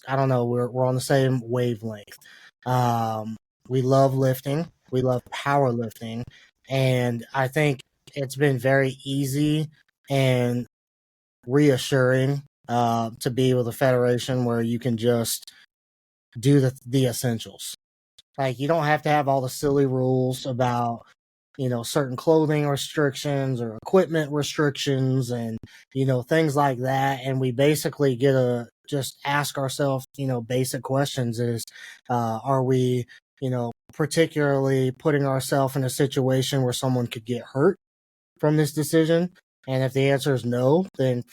[SPEAKER 2] I don't know, we're on the same wavelength. We love lifting, we love powerlifting, and I think it's been very easy and reassuring to be with a federation where you can just do the essentials. Like, you don't have to have all the silly rules about certain clothing restrictions or equipment restrictions and things like that. And we basically get to just ask ourselves basic questions: is are we particularly putting ourselves in a situation where someone could get hurt from this decision? And if the answer is no, then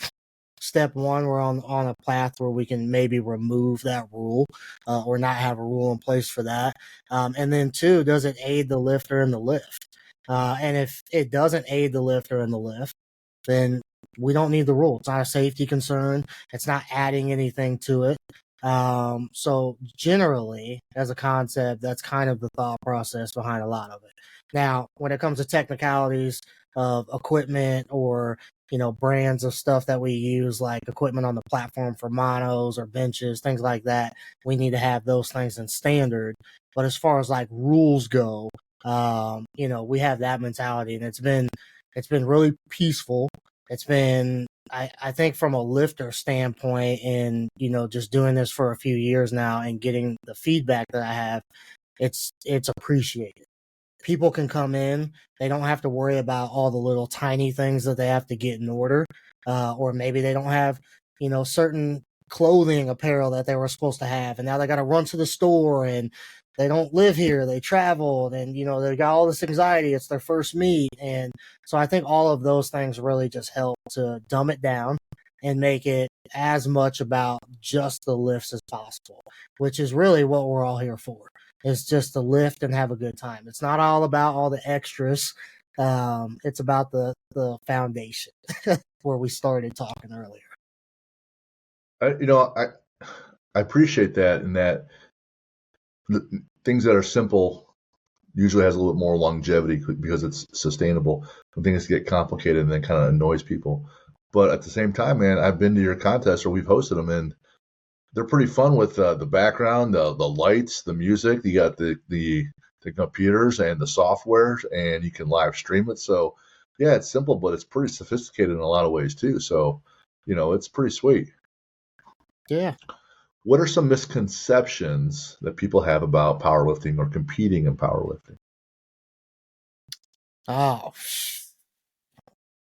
[SPEAKER 2] step one, we're on a path where we can maybe remove that rule or not have a rule in place for that. And then two, does it aid the lifter in the lift? And if it doesn't aid the lifter in the lift, then we don't need the rule. It's not a safety concern. It's not adding anything to it. So generally, as a concept, that's kind of the thought process behind a lot of it. Now, when it comes to technicalities of equipment or brands of stuff that we use, like equipment on the platform for monos or benches, things like that, we need to have those things in standard. But as far as like rules go, we have that mentality, and it's been really peaceful. It's been, I think, from a lifter standpoint, and just doing this for a few years now and getting the feedback that I have, it's appreciated. People can come in, they don't have to worry about all the little tiny things that they have to get in order, or maybe they don't have certain clothing apparel that they were supposed to have, and now they got to run to the store, and they don't live here, they traveled, and they got all this anxiety. It's their first meet. And so I think all of those things really just help to dumb it down and make it as much about just the lifts as possible, which is really what we're all here for. Is just to lift and have a good time. It's not all about all the extras. It's about the foundation where we started talking earlier.
[SPEAKER 1] I appreciate that, in that things that are simple usually has a little bit more longevity because it's sustainable. When things get complicated, and then kind of annoys people. But at the same time, man, I've been to your contests, or we've hosted them, and they're pretty fun with the background, the lights, the music. You got the computers and the software, and you can live stream it. So yeah, it's simple, but it's pretty sophisticated in a lot of ways too. So it's pretty sweet.
[SPEAKER 2] Yeah.
[SPEAKER 1] What are some misconceptions that people have about powerlifting or competing in powerlifting?
[SPEAKER 2] Oh,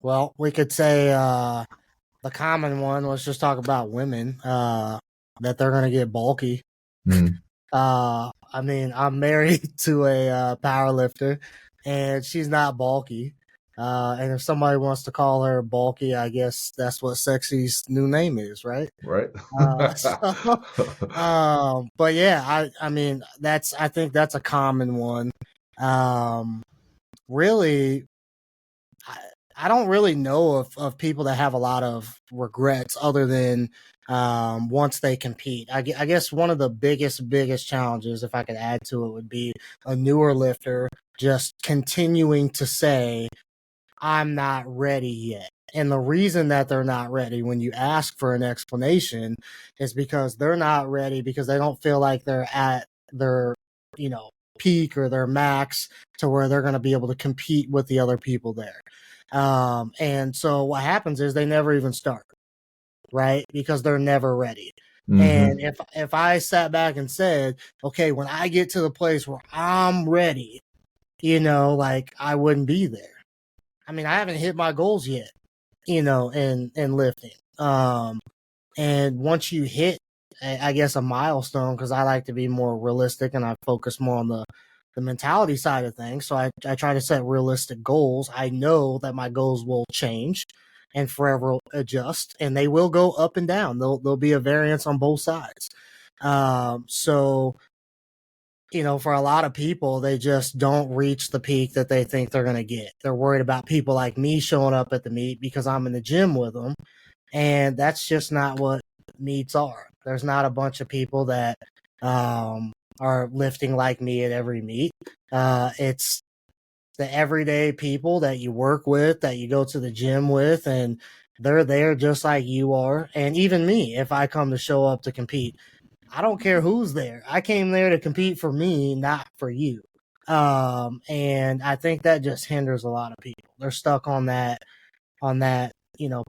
[SPEAKER 2] well, we could say the common one. Let's just talk about women. That they're gonna get bulky.
[SPEAKER 1] Mm.
[SPEAKER 2] I mean, I'm married to a power lifter, and she's not bulky. And if somebody wants to call her bulky, I guess that's what sexy's new name is, right?
[SPEAKER 1] Right.
[SPEAKER 2] But yeah, I mean, I think that's a common one. Really, I don't really know of people that have a lot of regrets other than once they compete. I guess one of the biggest challenges, if I could add to it, would be a newer lifter just continuing to say, I'm not ready yet. And the reason that they're not ready when you ask for an explanation is because they're not ready because they don't feel like they're at their, peak or their max to where they're going to be able to compete with the other people there. And so what happens is they never even start, right? Because they're never ready.
[SPEAKER 1] Mm-hmm.
[SPEAKER 2] And if I sat back and said, okay, when I get to the place where I'm ready, like I wouldn't be there. I mean, I haven't hit my goals yet, in lifting. And once you hit, I guess, a milestone, because I like to be more realistic and I focus more on the mentality side of things. So I try to set realistic goals. I know that my goals will change and forever adjust, and they will go up and down. There'll be a variance on both sides. So for a lot of people, they just don't reach the peak that they think they're going to get. They're worried about people like me showing up at the meet because I'm in the gym with them. And that's just not what meets are. There's not a bunch of people that are lifting like me at every meet. It's the everyday people that you work with, that you go to the gym with, and they're there just like you are. And even me, if I come to show up to compete, I don't care who's there. I came there to compete for me, not for you. And I think that just hinders a lot of people. They're stuck on that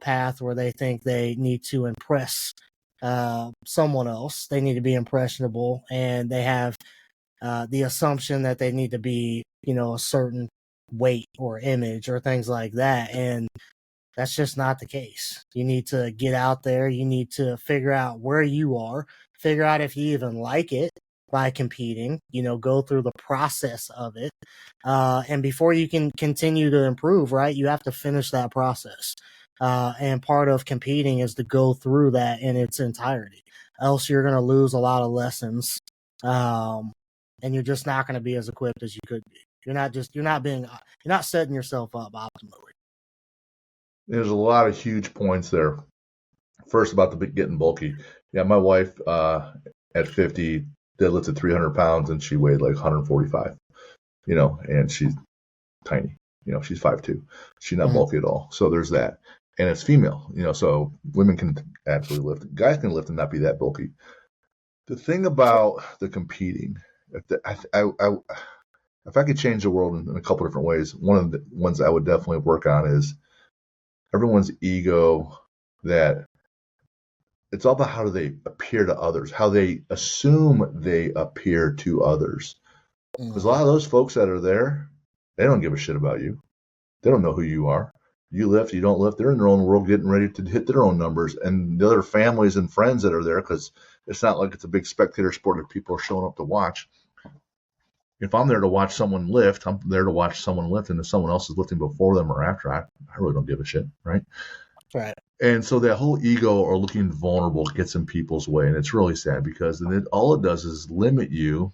[SPEAKER 2] path where they think they need to impress someone else. They need to be impressionable, and they have the assumption that they need to be, a certain weight or image or things like that. And that's just not the case. You need to get out there. You need to figure out where you are, figure out if you even like it by competing, go through the process of it. And before you can continue to improve, right, you have to finish that process. And part of competing is to go through that in its entirety. Else you're going to lose a lot of lessons. And you're just not going to be as equipped as you could be. You're not setting yourself up optimally.
[SPEAKER 1] There's a lot of huge points there. First, about the getting bulky. Yeah, my wife at 50 deadlifted 300 pounds, and she weighed like 145. And she's tiny. She's 5'2". She's not bulky at all. So there's that. And it's female. So women can absolutely lift. Guys can lift and not be that bulky. The thing about the competing, if I could change the world in a couple different ways, one of the ones I would definitely work on is everyone's ego, that it's all about how do they appear to others, how they assume they appear to others. Because a lot of those folks that are there, they don't give a shit about you. They don't know who you are. You lift, you don't lift. They're in their own world getting ready to hit their own numbers. And the other families and friends that are there, because it's not like it's a big spectator sport that people are showing up to watch. If I'm there to watch someone lift, I'm there to watch someone lift, and if someone else is lifting before them or after, I really don't give a shit, right?
[SPEAKER 2] Right.
[SPEAKER 1] And so that whole ego or looking vulnerable gets in people's way, and it's really sad because all it does is limit you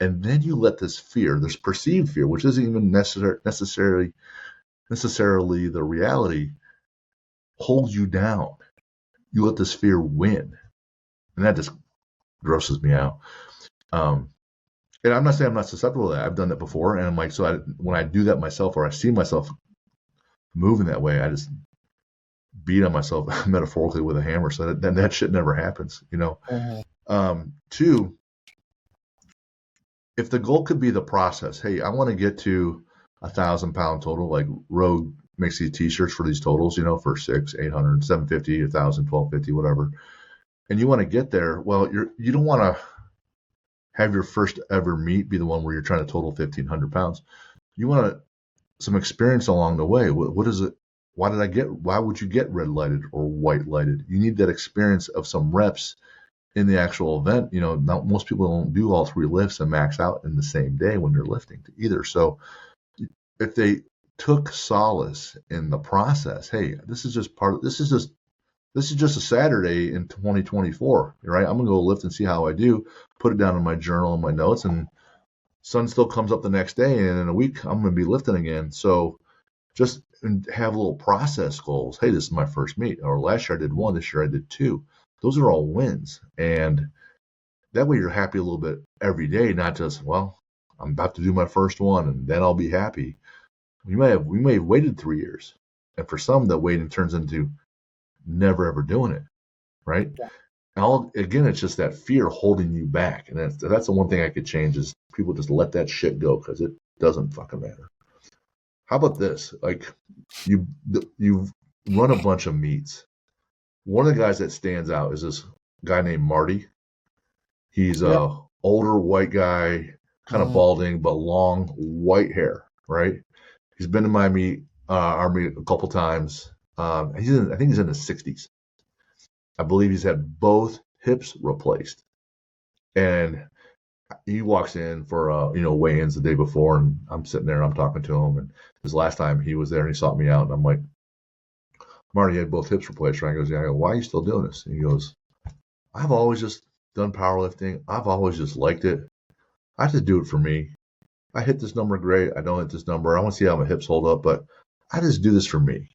[SPEAKER 1] And then you let this fear, this perceived fear, which isn't even necessarily the reality, hold you down. You let this fear win. And that just grosses me out. And I'm not saying I'm not susceptible to that. I've done that before. And I'm like, when I do that myself, or I see myself moving that way, I just beat on myself metaphorically with a hammer. So that shit never happens, you know? Two, if the goal could be the process, hey, I want to get to 1,000-pound total, like Rogue makes these t-shirts for these totals, you know, for 600, 800, 750, 1,000, 1,250, whatever. And you want to get there. Well, you don't want to have your first ever meet be the one where you're trying to total 1,500 pounds. You want some experience along the way. What is it? Why would you get red lighted or white lighted? You need that experience of some reps in the actual event. You know, most people don't do all 3 lifts and max out in the same day when they're lifting either. So if they took solace in the process, hey, this is just a Saturday in 2024, right? I'm gonna go lift and see how I do, put it down in my journal and my notes, and sun still comes up the next day, and in a week I'm gonna be lifting again. So just have little process goals. Hey, this is my first meet, or last year I did 1, this year I did 2. Those are all wins, and that way you're happy a little bit every day, not just, well, I'm about to do my first one and then I'll be happy. We may have waited 3 years, and for some that waiting turns into never ever doing it, right? Yeah. Again, it's just that fear holding you back, and that's the one thing I could change is people just let that shit go because it doesn't fucking matter. How about this? Like you run a bunch of meets. One of the guys that stands out is this guy named Marty. He's a older white guy, kind of balding, but long white hair, right? He's been to my our meet a couple times. I think he's in his 60s. I believe he's had both hips replaced. And he walks in for weigh-ins the day before, and I'm sitting there and I'm talking to him. And his last time he was there and he sought me out, and I'm like, Marty had both hips replaced, right? He goes, yeah. I go, why are you still doing this? And he goes, I've always just done powerlifting. I've always just liked it. I just do it for me. I hit this number, great. I don't hit this number. I want to see how my hips hold up, but I just do this for me.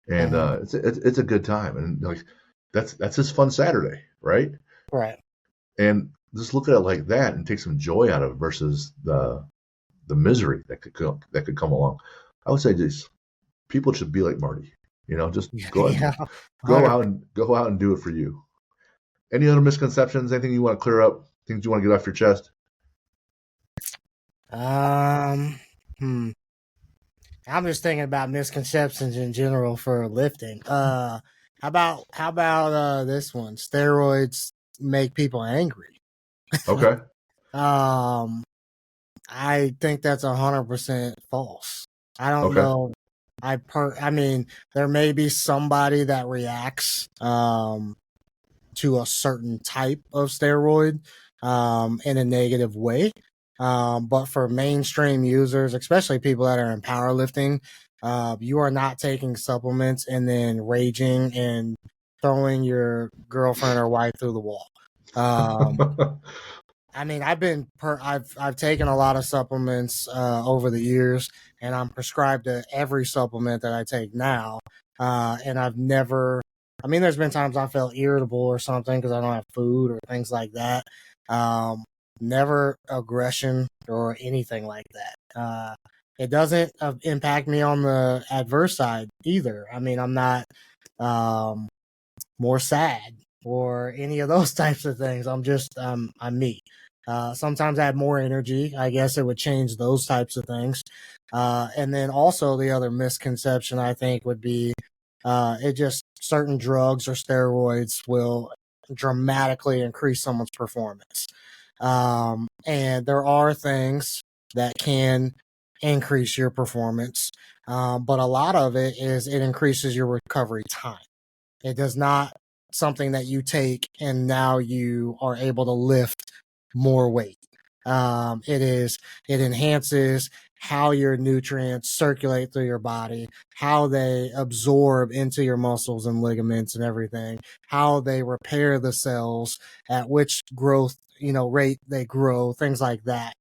[SPEAKER 1] And it's a good time, and like that's his fun Saturday, right?
[SPEAKER 2] Right.
[SPEAKER 1] And just look at it like that and take some joy out of it versus the misery that could come along. I would say this: people should be like Marty. You know, just go out and do it for you. Any other misconceptions? Anything you want to clear up? Things you want to get off your chest?
[SPEAKER 2] I'm just thinking about misconceptions in general for lifting. How about this one? Steroids make people angry.
[SPEAKER 1] Okay.
[SPEAKER 2] I think that's 100% false. I don't know. I mean, there may be somebody that reacts to a certain type of steroid in a negative way. But for mainstream users, especially people that are in powerlifting, you are not taking supplements and then raging and throwing your girlfriend or wife through the wall. I mean, I've taken a lot of supplements over the years, and I'm prescribed to every supplement that I take now. And I've never, I mean, there's been times I felt irritable or something because I don't have food or things like that. Never aggression or anything like that. It doesn't impact me on the adverse side either. I mean, I'm not more sad or any of those types of things. I'm just, I'm me. Sometimes I have more energy. I guess it would change those types of things. And then also the other misconception I think would be it just certain drugs or steroids will dramatically increase someone's performance. And there are things that can increase your performance, but a lot of it is it increases your recovery time. It does not something that you take and now you are able to lift more weight. It enhances how your nutrients circulate through your body, how they absorb into your muscles and ligaments and everything, how they repair the cells, at which growth rate they grow, things like that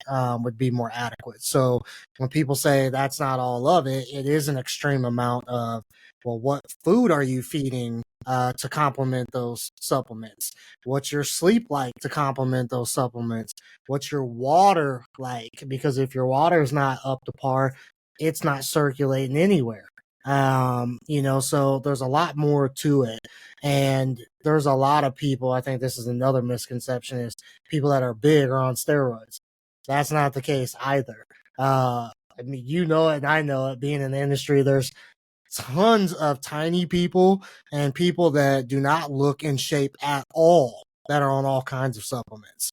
[SPEAKER 2] would be more adequate. So when people say that's not all of it, it is an extreme amount of, well, what food are you feeding to complement those supplements? What's your sleep like to complement those supplements? What's your water like? Because if your water is not up to par, it's not circulating anywhere. So there's a lot more to it. And there's a lot of people, I think this is another misconception, is people that are big are on steroids. That's not the case either. I mean, you know it and I know it, being in the industry, there's tons of tiny people and people that do not look in shape at all that are on all kinds of supplements.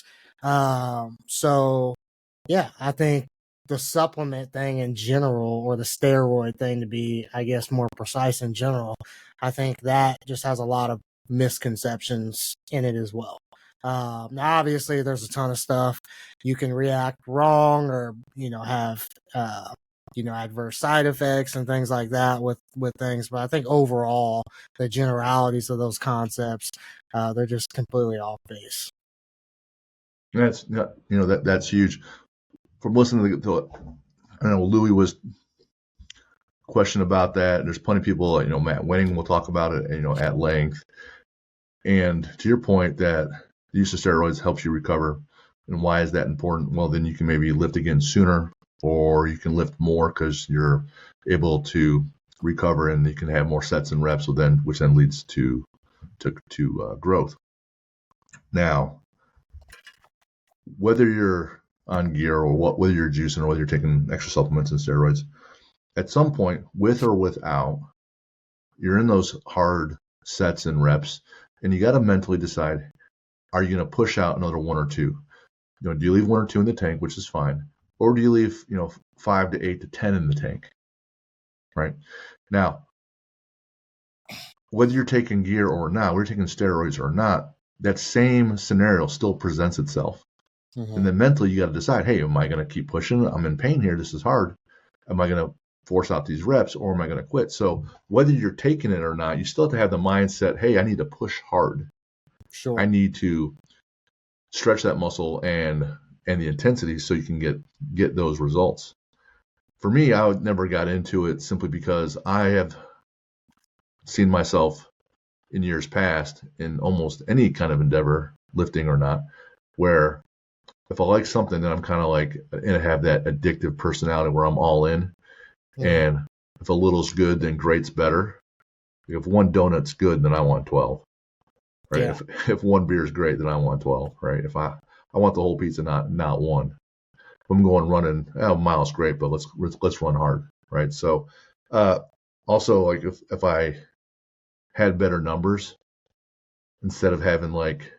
[SPEAKER 2] So yeah, I think the supplement thing in general, or the steroid thing to be, I guess, more precise in general, I think that just has a lot of misconceptions in it as well. Now, obviously, there's a ton of stuff you can react wrong, or have adverse side effects and things like that with things. But I think overall, the generalities of those concepts, they're just completely off base.
[SPEAKER 1] That's huge. From listening to I know Louis was question about that. There's plenty of people, Matt Winning will talk about it, at length. And to your point that the use of steroids helps you recover, and why is that important? Well, then you can maybe lift again sooner, or you can lift more because you're able to recover, and you can have more sets and reps, which then leads to growth. Now, whether you're on gear or whether you're juicing or whether you're taking extra supplements and steroids, at some point, with or without, you're in those hard sets and reps, and you got to mentally decide, are you going to push out another one or two? Do you leave one or two in the tank, which is fine, or do you leave 5 to 8 to 10 in the tank? Right now, whether you're taking gear or not, whether you're taking steroids or not, that same scenario still presents itself. Mm-hmm. And then mentally, you got to decide, hey, am I going to keep pushing? I'm in pain here. This is hard. Am I going to force out these reps, or am I going to quit? So whether you're taking it or not, you still have to have the mindset, hey, I need to push hard.
[SPEAKER 2] Sure.
[SPEAKER 1] I need to stretch that muscle and the intensity so you can get those results. For me, I never got into it simply because I have seen myself in years past in almost any kind of endeavor, lifting or not, where if I like something, then I'm kind of like, and I have that addictive personality where I'm all in. Mm-hmm. And if a little's good, then great's better. If one donut's good, then I want 12. Right? Yeah. If one beer is great, then I want 12. Right? If I want the whole pizza, not one. If I'm going running, a mile's great, but let's run hard. Right? So also, like if I had better numbers, instead of having like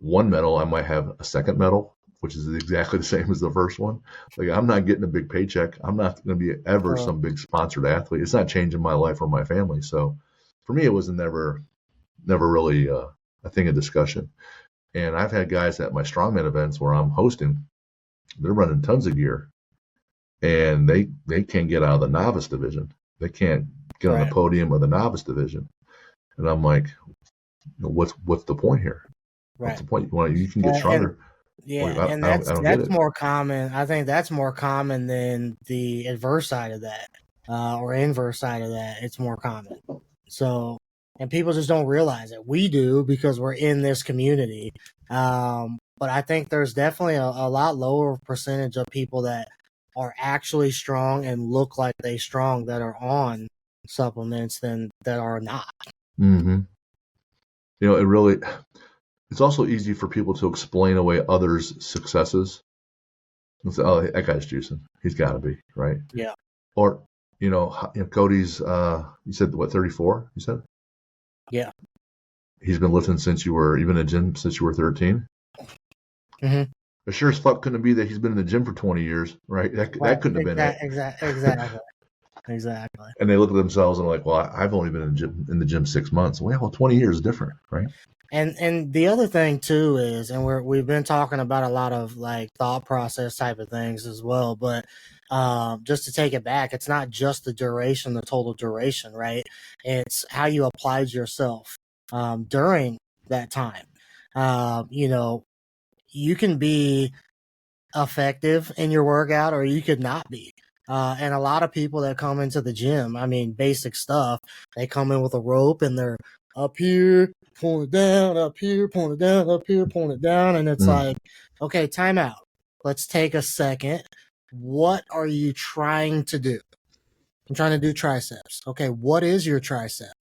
[SPEAKER 1] one medal, I might have a second medal, which is exactly the same as the first one. Like, I'm not getting a big paycheck. I'm not going to be ever some big sponsored athlete. It's not changing my life or my family. So for me, it was never really a thing of discussion. And I've had guys at my strongman events where I'm hosting, they're running tons of gear, and they can't get out of the novice division. They can't get on the podium of the novice division. And I'm like, what's the point here?
[SPEAKER 2] Right.
[SPEAKER 1] What's the point? You can get stronger.
[SPEAKER 2] And that's more common. I think that's more common than the adverse side of that, or inverse side of that. It's more common. So, and people just don't realize it. We do, because we're in this community. But I think there's definitely a lot lower percentage of people that are actually strong and look like they strong that are on supplements than that are not.
[SPEAKER 1] Mm-hmm. It's also easy for people to explain away others' successes. And say, oh, that guy's juicing. He's got to be, right?
[SPEAKER 2] Yeah.
[SPEAKER 1] Or, Cody's, you said, 34? You said?
[SPEAKER 2] Yeah.
[SPEAKER 1] He's been lifting since you've been in the gym since you were 13?
[SPEAKER 2] Mm-hmm.
[SPEAKER 1] But sure as fuck couldn't be that he's been in the gym for 20 years, right? That couldn't have been it.
[SPEAKER 2] Exactly. Exactly.
[SPEAKER 1] And they look at themselves and are like, well, I've only been in the gym 6 months. Well, 20 years is different, right?
[SPEAKER 2] And the other thing too is, and we've been talking about a lot of like thought process type of things as well, but just to take it back, it's not just the total duration, right? It's how you applied yourself during that time. You know, you can be effective in your workout or you could not be. And a lot of people that come into the gym, I mean, basic stuff, they come in with a rope and they're up here, pulling it down, up here, pulling it down, up here, pulling it down. And it's like, okay, time out. Let's take a second. What are you trying to do? I'm trying to do triceps. Okay, what is your tricep?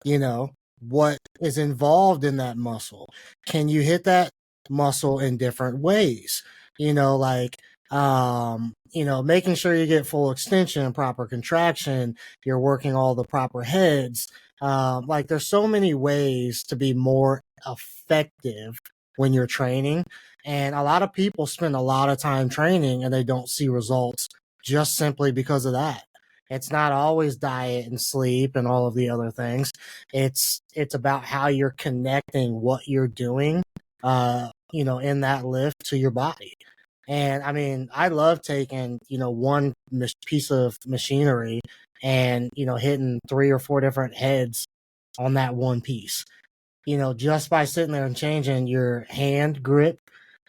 [SPEAKER 2] You know, what is involved in that muscle? Can you hit that muscle in different ways? You know, like, making sure you get full extension and proper contraction, you're working all the proper heads. Like, there's so many ways to be more effective when you're training. And a lot of people spend a lot of time training and they don't see results just simply because of that. It's not always diet and sleep and all of the other things. It's about how you're connecting what you're doing, in that lift to your body. And I mean, I love taking, one piece of machinery and, hitting 3 or 4 different heads on that one piece. Just by sitting there and changing your hand grip,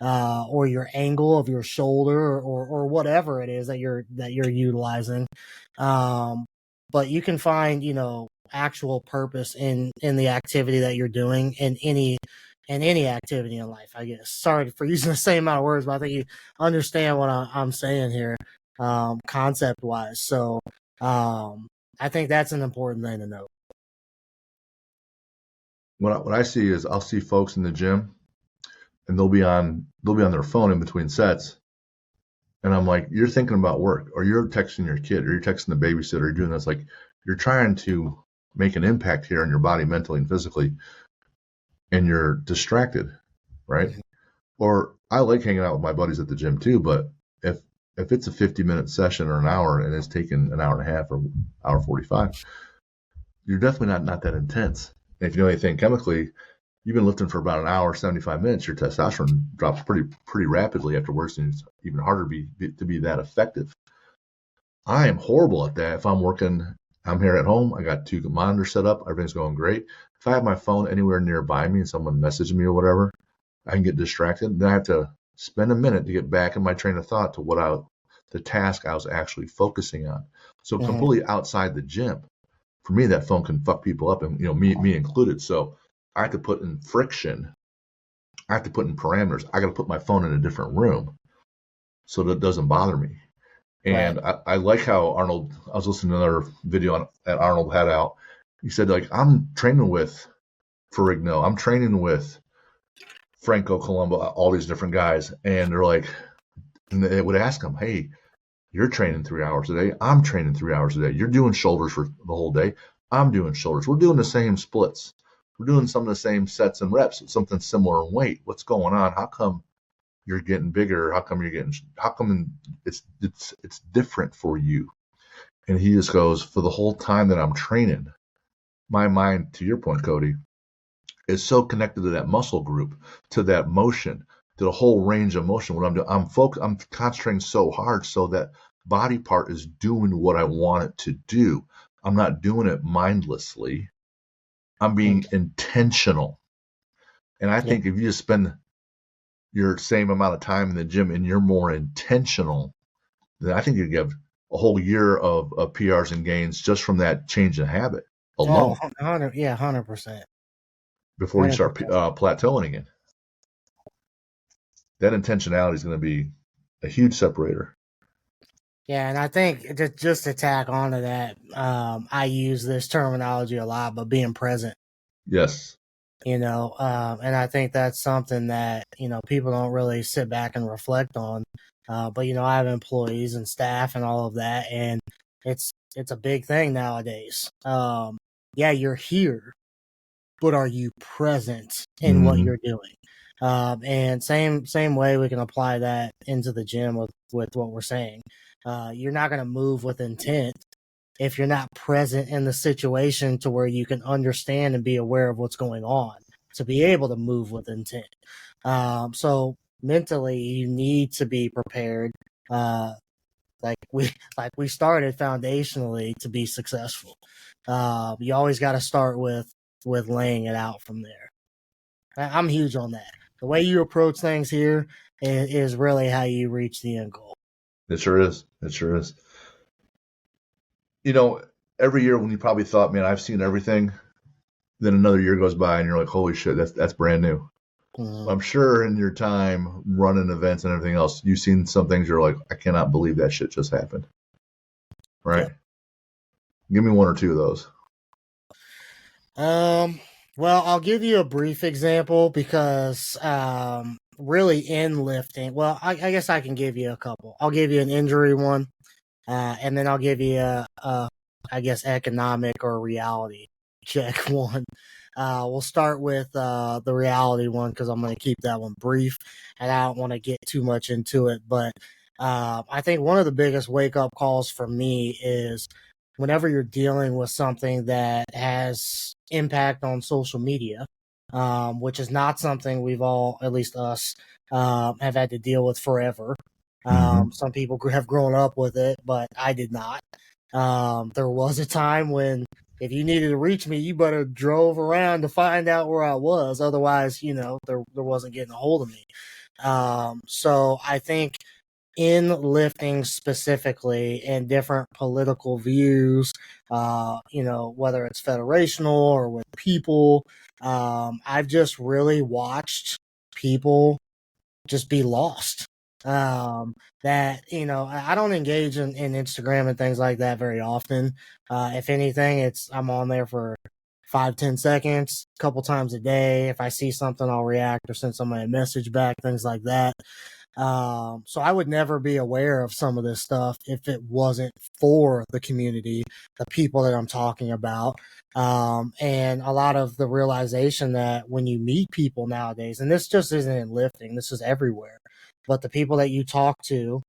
[SPEAKER 2] or your angle of your shoulder or whatever it is that you're utilizing. But you can find, actual purpose in the activity that you're doing in any activity in life, I guess. Sorry for using the same amount of words, but I think you understand what I'm saying here, concept wise. So, I think that's an important thing to know.
[SPEAKER 1] What I see is I'll see folks in the gym and they'll be on their phone in between sets. And I'm like, you're thinking about work, or you're texting your kid, or you're texting the babysitter, or you're doing this. Like, you're trying to make an impact here on your body mentally and physically, and you're distracted, right? Mm-hmm. Or I like hanging out with my buddies at the gym too, but if it's a 50-minute session or an hour and it's taken an hour and a half or hour 45, you're definitely not that intense. And if you know anything chemically, you've been lifting for about an hour, 75 minutes, your testosterone drops pretty rapidly afterwards, and it's even harder to be that effective. I am horrible at that. If I'm here at home, I got 2 monitors set up, everything's going great. If I have my phone anywhere nearby me and someone messages me or whatever, I can get distracted. Then I have to spend a minute to get back in my train of thought to the task I was actually focusing on. So completely outside the gym. For me, that phone can fuck people up, and me included. So I have to put in friction. I have to put in parameters. I got to put my phone in a different room so that it doesn't bother me. And right. I like how Arnold, I was listening to another video that Arnold had out. He said, like, I'm training with Ferrigno. I'm training with Franco Colombo, all these different guys. And they're like, and they would ask him, hey, you're training 3 hours a day. I'm training 3 hours a day. You're doing shoulders for the whole day. I'm doing shoulders. We're doing the same splits. We're doing some of the same sets and reps, something similar in weight. What's going on? How come you're getting bigger? How come it's different for you? And he just goes, for the whole time that I'm training, my mind, to your point, Cody, is so connected to that muscle group, to that motion, to the whole range of motion. What I'm doing, I'm concentrating so hard so that body part is doing what I want it to do. I'm not doing it mindlessly. I'm being intentional. And I think if you just spend your same amount of time in the gym and you're more intentional, then I think you get a whole year of PRs and gains just from that change in habit alone.
[SPEAKER 2] 100%.
[SPEAKER 1] Before you start plateauing again. That intentionality is going to be a huge separator.
[SPEAKER 2] Yeah, and I think just to tack onto that, I use this terminology a lot, but being present.
[SPEAKER 1] Yes.
[SPEAKER 2] And I think that's something that, people don't really sit back and reflect on. But, I have employees and staff and all of that, and it's a big thing nowadays. Yeah, you're here, but are you present in what you're doing? And same way we can apply that into the gym with what we're saying. You're not going to move with intent if you're not present in the situation to where you can understand and be aware of what's going on to be able to move with intent. So mentally, you need to be prepared. Like we started foundationally to be successful. You always got to start with laying it out from there. I'm huge on that. The way you approach things here is really how you reach the end goal.
[SPEAKER 1] It sure is. It sure is. You know, every year when you probably thought, man, I've seen everything, then another year goes by and you're like, holy shit, that's brand new.
[SPEAKER 2] Mm-hmm.
[SPEAKER 1] I'm sure in your time running events and everything else, you've seen some things you're like, I cannot believe that shit just happened. Right?
[SPEAKER 2] Yep.
[SPEAKER 1] Give me one or two of those.
[SPEAKER 2] Well, I'll give you a brief example because really in lifting, well, I guess I can give you a couple. I'll give you an injury one, and then I'll give you I guess, economic or reality check one. We'll start with the reality one because I'm going to keep that one brief, and I don't want to get too much into it. But I think one of the biggest wake up calls for me is whenever you're dealing with something that has impact on social media, which is not something we've all, at least us, have had to deal with forever. Some people have grown up with it, but I did not. There was a time when if you needed to reach me, you better drove around to find out where I was. Otherwise, there wasn't getting a hold of me. So I think in lifting specifically and different political views, whether it's federational or with people, I've just really watched people just be lost. That, I don't engage in Instagram and things like that very often. If anything, I'm on there for 5-10 seconds, a couple times a day. If I see something, I'll react or send somebody a message back, things like that. So I would never be aware of some of this stuff if it wasn't for the community, the people that I'm talking about. And a lot of the realization that when you meet people nowadays, and this just isn't in lifting, this is everywhere, but the people that you talk to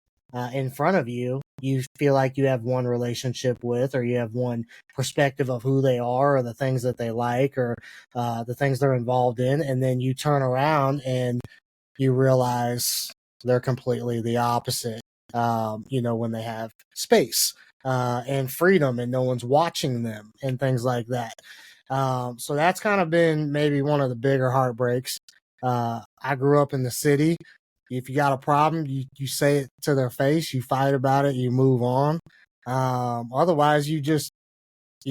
[SPEAKER 2] in front of you, you feel like you have one relationship with, or you have one perspective of who they are, or the things that they like, or the things they're involved in. And then you turn around and you realize they're completely the opposite, when they have space and freedom and no one's watching them and things like that. So that's kind of been maybe one of the bigger heartbreaks. I grew up in the city. If you got a problem, you say it to their face, you fight about it, you move on. Otherwise, you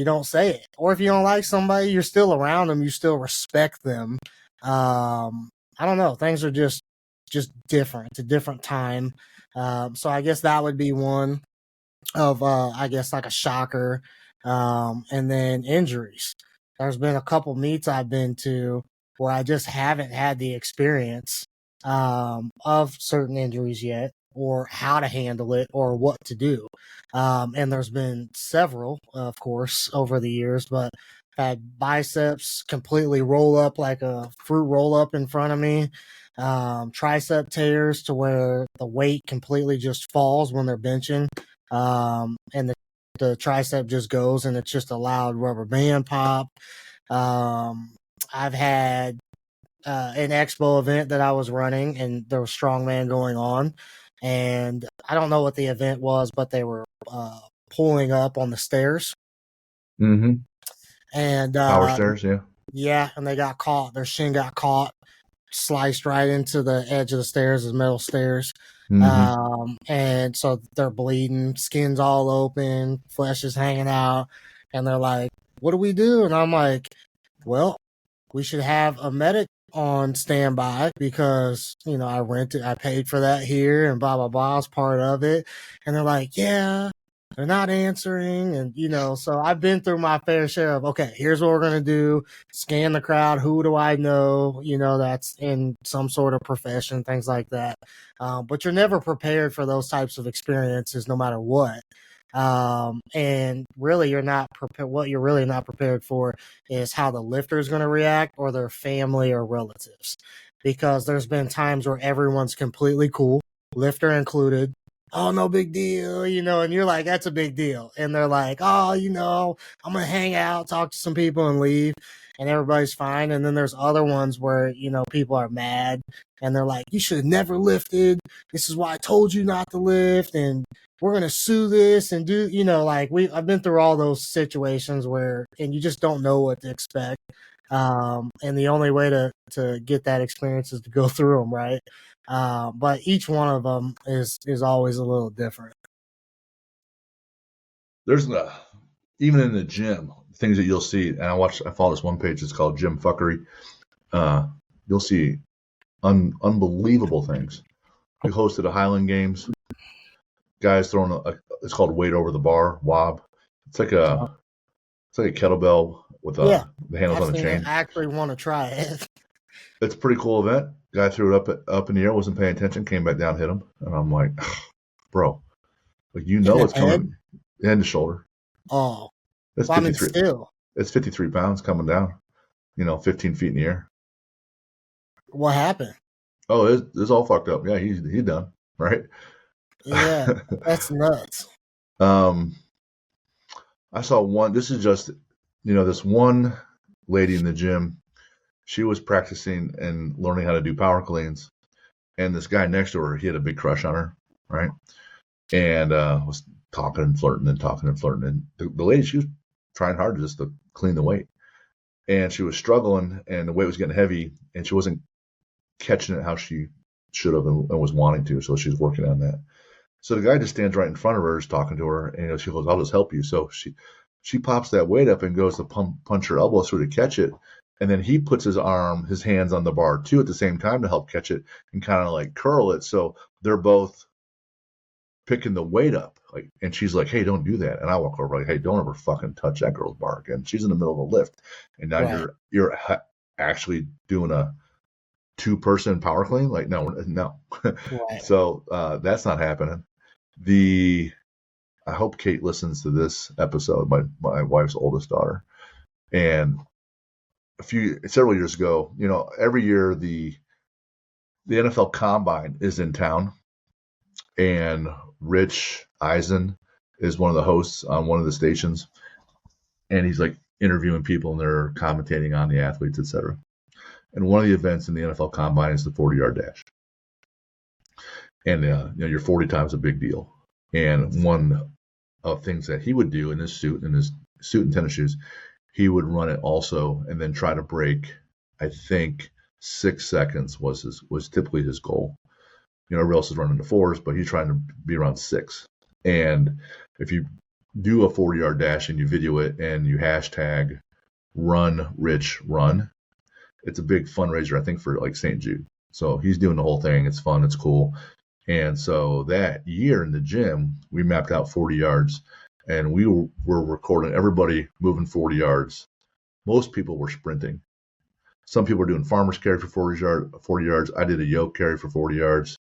[SPEAKER 2] don't say it. Or if you don't like somebody, you're still around them, you still respect them. I don't know. Things are just different. It's a different time. So I guess that would be one of, I guess, like a shocker. And then injuries. There's been a couple meets I've been to where I just haven't had the experience of certain injuries yet, or how to handle it, or what to do. And there's been several, of course, over the years, but had biceps completely roll up like a fruit roll up in front of me. Tricep tears to where the weight completely just falls when they're benching. And the tricep just goes and it's just a loud rubber band pop. I've had an expo event that I was running, and there was strongman going on, and I don't know what the event was, but they were pulling up on the stairs.
[SPEAKER 1] And power stairs, yeah.
[SPEAKER 2] Yeah, and they got caught. Their shin got caught, sliced right into the edge of the stairs, the metal stairs. And so they're bleeding, skin's all open, flesh is hanging out, and they're like, what do we do? And I'm like, well, we should have a medic on standby because, I paid for that here and blah, blah, blah, I was part of it. And they're like, yeah, they're not answering. And, so I've been through my fair share of, okay, here's what we're going to do. Scan the crowd. Who do I know? That's in some sort of profession, things like that. But you're never prepared for those types of experiences, no matter what. And really you're not prepared. What you're really not prepared for is how the lifter is going to react, or their family or relatives, because there's been times where everyone's completely cool, lifter included. Oh, no big deal, and you're like, that's a big deal. And they're like, oh, I'm going to hang out, talk to some people and leave, and everybody's fine. And then there's other ones where, people are mad and they're like, you should have never lifted. This is why I told you not to lift. And we're going to sue this and do, I've been through all those situations where, and you just don't know what to expect. And the only way to get that experience is to go through them, right? But each one of them is always a little different.
[SPEAKER 1] There's even in the gym, things that you'll see, and I follow this one page. It's called Gym Fuckery. You'll see unbelievable things. We hosted a Highland Games. Guys throwing it's called weight over the bar, WOB. It's like a kettlebell with the handles on the chain.
[SPEAKER 2] I actually want to try it.
[SPEAKER 1] It's a pretty cool event. Guy threw it up in the air, wasn't paying attention, came back down, hit him, and I'm like, bro, like it's coming head and shoulder.
[SPEAKER 2] Oh,
[SPEAKER 1] that's 53. Still, it's 53 pounds coming down. 15 feet in the air.
[SPEAKER 2] What happened?
[SPEAKER 1] Oh, it's all fucked up. Yeah, he's done, right?
[SPEAKER 2] Yeah, that's nuts.
[SPEAKER 1] I saw one. This is just, this one lady in the gym. She was practicing and learning how to do power cleans, and this guy next to her, he had a big crush on her, right? And was talking and flirting and talking and flirting. And the lady, she was trying hard just to clean the weight, and she was struggling, and the weight was getting heavy, and she wasn't catching it how she should have and was wanting to. So she was working on that. So the guy just stands right in front of her, is talking to her, and she goes, "I'll just help you." So she pops that weight up and goes to punch her elbow through to catch it. And then he puts his hands on the bar too at the same time to help catch it and kind of like curl it. So they're both picking the weight up. And she's like, "Hey, don't do that." And I walk over like, "Hey, don't ever fucking touch that girl's bar again." She's in the middle of a lift. And now you're actually doing a 2-person power clean. Like, no. Right. So that's not happening. I hope Kate listens to this episode, my wife's oldest daughter. And several years ago, every year the NFL Combine is in town, and Rich Eisen is one of the hosts on one of the stations, and he's like interviewing people and they're commentating on the athletes, etc. And one of the events in the NFL Combine is the 40-yard dash, and your 40 times a big deal. And one of things that he would do in his suit and tennis shoes, he would run it also and then try to break, I think 6 seconds was typically his goal. Everybody else is running the 4s, but he's trying to be around 6. And if you do a 40-yard dash and you video it and you hashtag run Rich run, it's a big fundraiser, I think, for like St. Jude. So he's doing the whole thing. It's fun. It's cool. And so that year in the gym, we mapped out 40 yards. And we were recording everybody moving 40 yards. Most people were sprinting. Some people were doing farmer's carry for 40 yards. I did a yoke carry for 40 yards.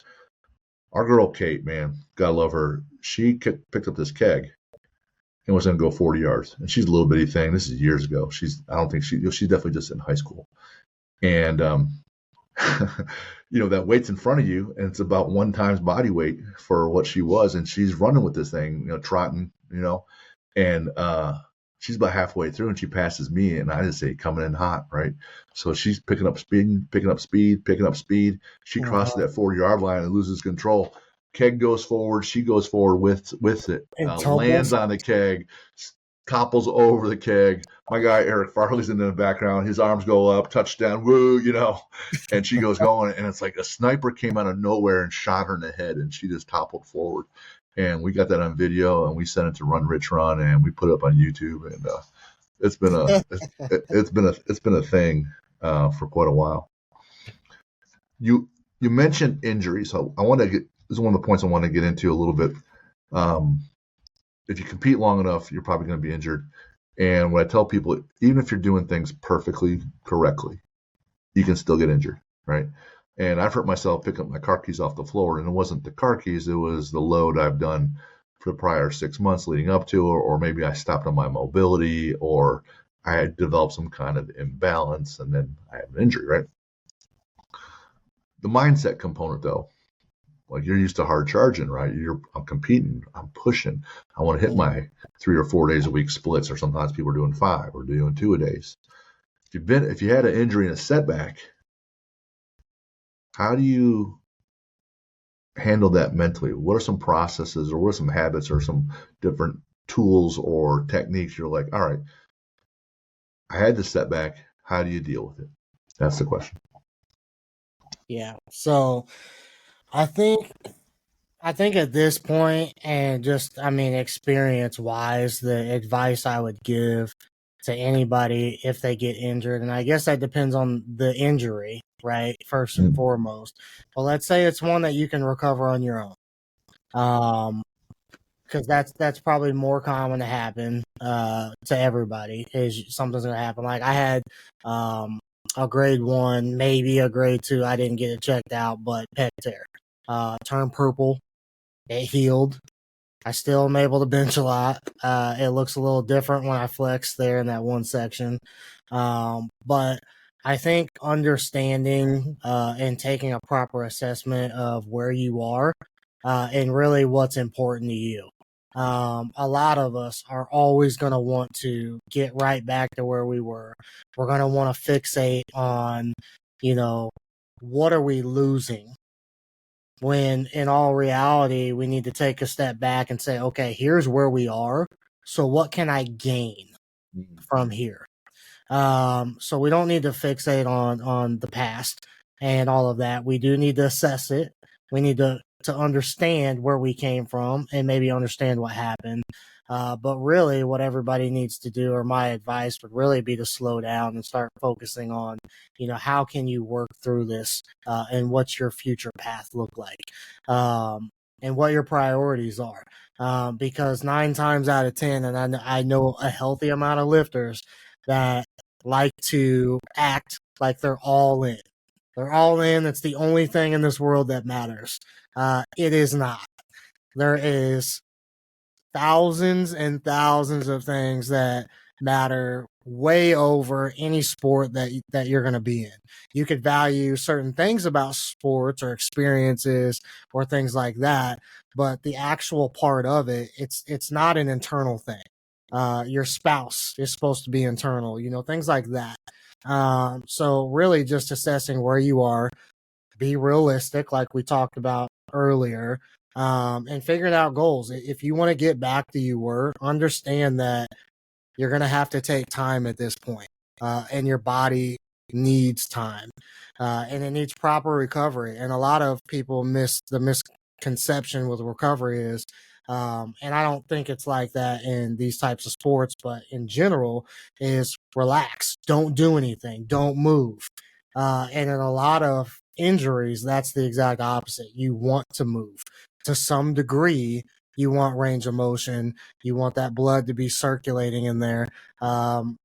[SPEAKER 1] Our girl Kate, man, gotta love her. She picked up this keg and was going to go 40 yards. And she's a little bitty thing. This is years ago. She's definitely just in high school. And that weight's in front of you, and it's about 1 times body weight for what she was, and she's running with this thing, trotting. And she's about halfway through and she passes me, and I just say coming in hot, right? So she's picking up speed. She crosses that 40-yard line and loses control. Keg goes forward. She goes forward with it, lands on the keg, topples over the keg. My guy Eric Farley's in the background. His arms go up, touchdown, woo, and she goes going, and it's like a sniper came out of nowhere and shot her in the head, and she just toppled forward. And we got that on video, and we sent it to Run Rich Run, and we put it up on YouTube, and it's been a thing for quite a while. You mentioned injuries, so this is one of the points I want to get into a little bit. If you compete long enough, you're probably going to be injured. And what I tell people, even if you're doing things perfectly correctly, you can still get injured, right? And I've hurt myself picking up my car keys off the floor, and it wasn't the car keys, it was the load I've done for the prior 6 months leading up to, or maybe I stopped on my mobility, or I had developed some kind of imbalance, and then I have an injury, right? The mindset component, though, like you're used to hard charging, right? I'm competing, I'm pushing, I want to hit my 3 or 4 days a week splits, or sometimes people are doing 5 or doing 2 a days. If you had an injury and a setback, how do you handle that mentally? What are some processes, or what are some habits, or some different tools or techniques you're like, all right, I had this setback, How do you deal with it? That's the question.
[SPEAKER 2] Yeah. So I think at this point, and just, I mean, experience wise, the advice I would give to anybody if they get injured, and I guess that depends on the injury, right? First and foremost. But let's say it's one that you can recover on your own. Because that's probably more common to happen to everybody, is something's gonna happen. Like I had a grade 1, maybe a grade 2. I didn't get it checked out, but pec tear turned purple. It healed. I still am able to bench a lot. It looks a little different when I flex there in that one section. But I think understanding and taking a proper assessment of where you are and really what's important to you. A lot of us are always going to want to get right back to where we were. We're going to want to fixate on, what are we losing? When in all reality, we need to take a step back and say, okay, here's where we are. So what can I gain from here? So we don't need to fixate on the past and all of that. We do need to assess it. We need to understand where we came from and maybe understand what happened. But really, what everybody needs to do, or my advice would really be to slow down and start focusing on, how can you work through this and what's your future path look like, and what your priorities are. Because 9 times out of 10, and I know a healthy amount of lifters that like to act like they're all in. They're all in. It's the only thing in this world that matters. It is not. There is thousands and thousands of things that matter way over any sport that you're going to be in. You could value certain things about sports or experiences or things like that, but the actual part of it, it's not an internal thing. Your spouse is supposed to be internal, things like that. So really just assessing where you are, be realistic, like we talked about earlier, and figuring out goals. If you want to get back to you were, understand that you're going to have to take time at this point, and your body needs time, and it needs proper recovery. And a lot of people miss the misconception with recovery is, and I don't think it's like that in these types of sports, but in general, is relax, don't do anything, don't move. And in a lot of injuries, that's the exact opposite. You want to move to some degree. You want range of motion. You want that blood to be circulating in there.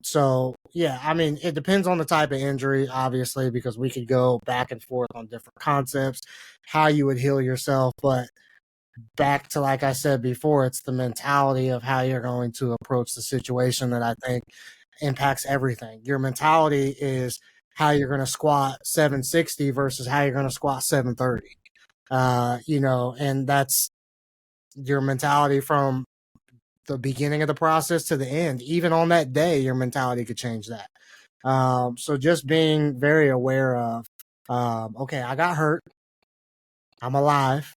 [SPEAKER 2] So yeah, I mean, it depends on the type of injury, obviously, because we could go back and forth on different concepts, how you would heal yourself. But back to, like I said before, it's the mentality of how you're going to approach the situation that I think impacts everything. Your mentality is how you're going to squat 760 versus how you're going to squat 730. And that's your mentality from the beginning of the process to the end. Even on that day, your mentality could change that. So just being very aware of, okay, I got hurt. I'm alive.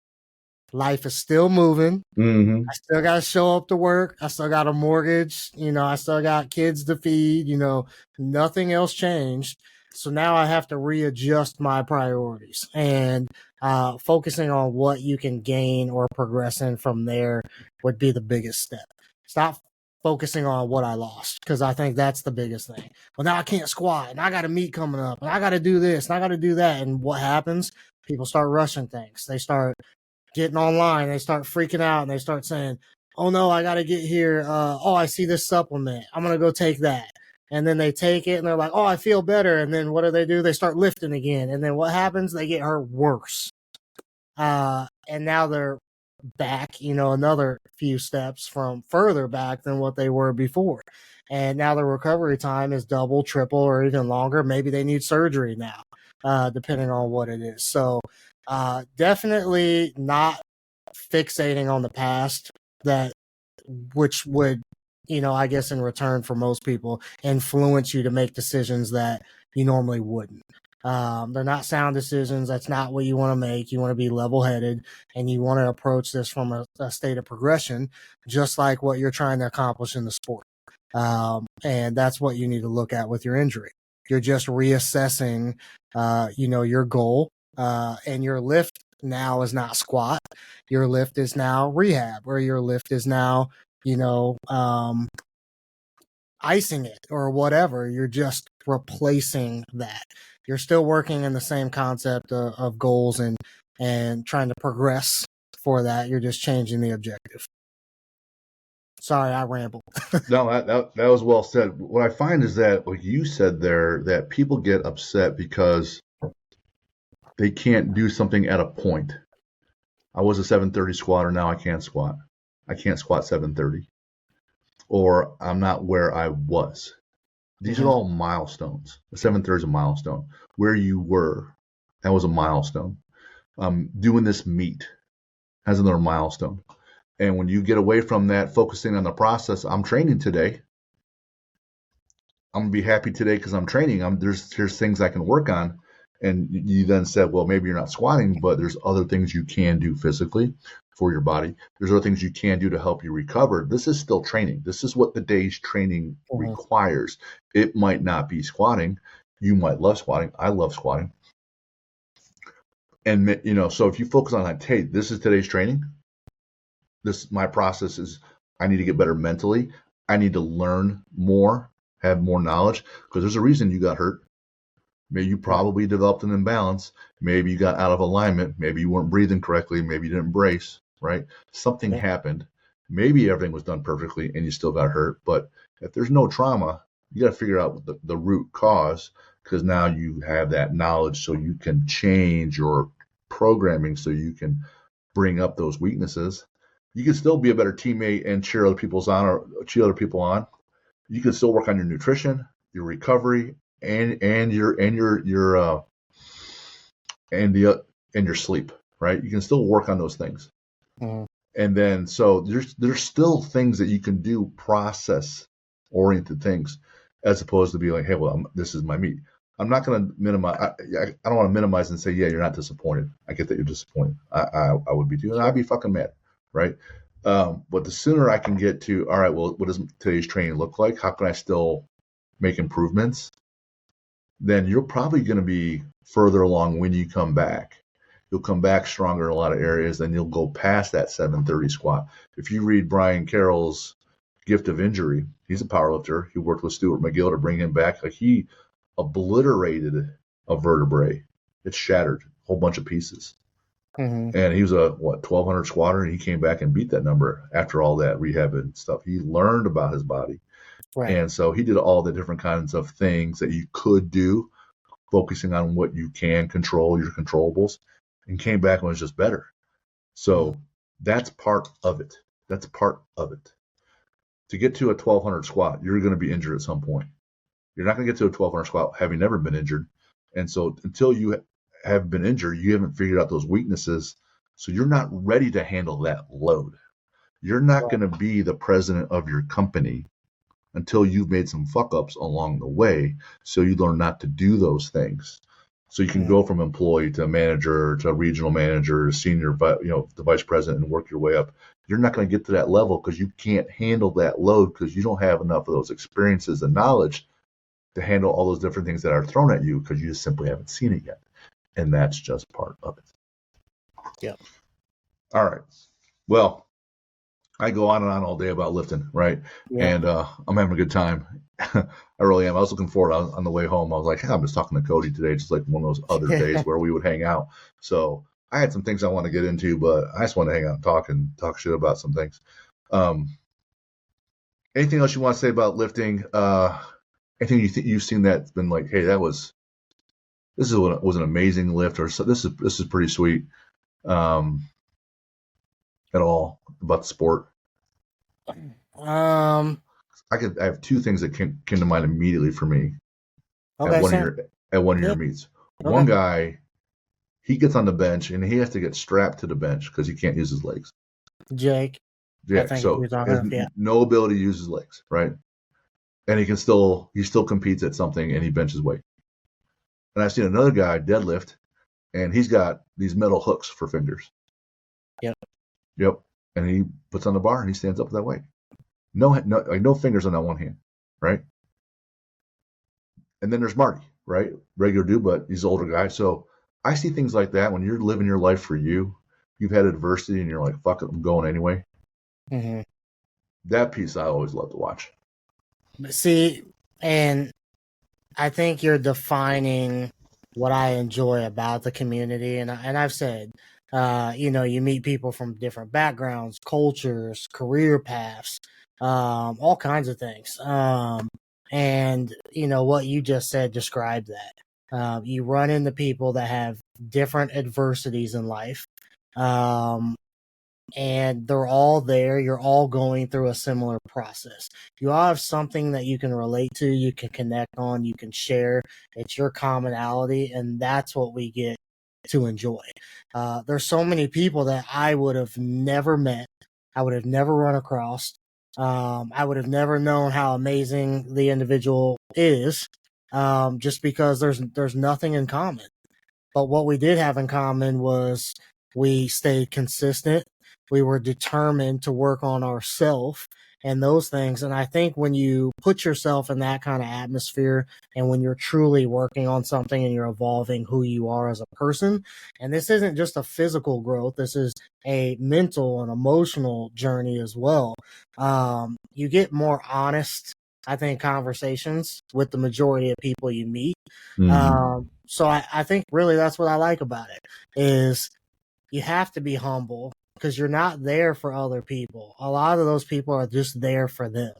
[SPEAKER 2] Life is still moving. I still got to show up to work. I still got a mortgage. I still got kids to feed. Nothing else changed. So now I have to readjust my priorities, and focusing on what you can gain or progress in from there would be the biggest step. Stop focusing on what I lost, because I think that's the biggest thing. Well, now I can't squat, and I got a meet coming up, and I got to do this, and I got to do that. And what happens? People start rushing things. They start getting online, they start freaking out, and they start saying, oh no, I got to get here. I see this supplement, I'm going to go take that. And then they take it and they're like, oh, I feel better. And then what do? They start lifting again. And then what happens? They get hurt worse. And now they're back, another few steps from further back than what they were before. And now the recovery time is double, triple, or even longer. Maybe they need surgery now, depending on what it is. So definitely not fixating on the past, which would, I guess in return for most people, influence you to make decisions that you normally wouldn't. They're not sound decisions. That's not what you want to make. You want to be level-headed, and you want to approach this from a state of progression, just like what you're trying to accomplish in the sport. And that's what you need to look at with your injury. You're just reassessing, your goal, and your lift now is not squat. Your lift is now rehab, or your lift is now, icing it or whatever. You're just replacing that. You're still working in the same concept of goals and trying to progress for that. You're just changing the objective. Sorry, I rambled.
[SPEAKER 1] No, that was well said. What I find is that, like you said there, that people get upset because they can't do something at a point. I was a 730 squatter, now I can't squat. I can't squat 730. Or I'm not where I was. These are all milestones. The 730 is a milestone. Where you were, that was a milestone. Doing this meet has another milestone. And when you get away from that, focusing on the process, I'm training today. I'm gonna be happy today because I'm training. Here's things I can work on. And you then said, well, maybe you're not squatting, but there's other things you can do physically for your body. There's other things you can do to help you recover. This is still training. This is what the day's training requires. It might not be squatting. You might love squatting. I love squatting. And, so if you focus on like, hey, this is today's training. My process is I need to get better mentally. I need to learn more, have more knowledge, because there's a reason you got hurt. Maybe you probably developed an imbalance. Maybe you got out of alignment. Maybe you weren't breathing correctly. Maybe you didn't brace, right? Something happened. Maybe everything was done perfectly and you still got hurt. But if there's no trauma, you got to figure out the root cause, because now you have that knowledge so you can change your programming so you can bring up those weaknesses. You can still be a better teammate and cheer other people on. You can still work on your nutrition, your recovery, and your sleep, right? You can still work on those things. And then so there's still things that you can do, process oriented things, as opposed to be like, hey, well, this is my meat. I'm not going to minimize. I don't want to minimize and say, yeah, you're not disappointed. I get that you're disappointed. I would be too, and I'd be fucking mad, right? But the sooner I can get to, all right, well, what does today's training look like? How can I still make improvements? Then you're probably going to be further along when you come back. You'll come back stronger in a lot of areas, then you'll go past that 730 squat. If you read Brian Carroll's Gift of Injury, he's a powerlifter. He worked with Stuart McGill to bring him back. Like, he obliterated a vertebrae. It shattered a whole bunch of pieces. And he was a 1,200 squatter, and he came back and beat that number after all that rehab and stuff. He learned about his body. Right. And so he did all the different kinds of things that you could do, focusing on what you can control, your controllables, and came back and was just better. So that's part of it. To get to a 1,200 squat, you're going to be injured at some point. You're not going to get to a 1,200 squat having never been injured. And so until you have been injured, you haven't figured out those weaknesses. So you're not ready to handle that load. You're not going to be the president of your company until you've made some fuck ups along the way. So you learn not to do those things. So you can go from employee to manager to regional manager to senior, the vice president, and work your way up. You're not going to get to that level because you can't handle that load, because you don't have enough of those experiences and knowledge to handle all those different things that are thrown at you, because you just simply haven't seen it yet. And that's just part of it.
[SPEAKER 2] Yeah.
[SPEAKER 1] All right. Well, I go on and on all day about lifting, right? Yeah. And I'm having a good time. I really am. I was looking forward on the way home. I was like, hey, I'm just talking to Cody today, just like one of those other days where we would hang out. So I had some things I want to get into, but I just want to hang out and talk shit about some things. Anything else you want to say about lifting? Anything you think you've seen that's been like, hey, was an amazing lift, or this is pretty sweet, at all about the sport? I have two things that came to mind immediately for me. Okay, at one of your meets. Okay. One guy, he gets on the bench and he has to get strapped to the bench because he can't use his legs.
[SPEAKER 2] Jake.
[SPEAKER 1] Yeah, so he has no ability to use his legs, right? And he still competes at something, and he benches weight. And I've seen another guy deadlift, and he's got these metal hooks for fingers. Yep. And he puts on the bar and he stands up with that weight. No fingers on that one hand, right? And then there's Marty, right? Regular dude, but he's an older guy. So I see things like that when you're living your life for you. You've had adversity, and you're like, "Fuck it, I'm going anyway."
[SPEAKER 2] Mm-hmm.
[SPEAKER 1] That piece I always love to watch.
[SPEAKER 2] See, and I think you're defining what I enjoy about the community, and I've said, you meet people from different backgrounds, cultures, career paths, all kinds of things, and what you just said described that. You run into people that have different adversities in life, um, and they're all there. You're all going through a similar process. You all have something that you can relate to, you can connect on, you can share. It's your commonality, and that's what we get to enjoy. There's so many people that I would have never met, I would have never run across. I would have never known how amazing the individual is, just because there's nothing in common. But what we did have in common was we stayed consistent. We were determined to work on ourselves and those things. And I think when you put yourself in that kind of atmosphere and when you're truly working on something and you're evolving who you are as a person, and this isn't just a physical growth, this is a mental and emotional journey as well. You get more honest, I think, conversations with the majority of people you meet. So I think really that's what I like about it is you have to be humble because you're not there for other people. A lot of those people are just there for them.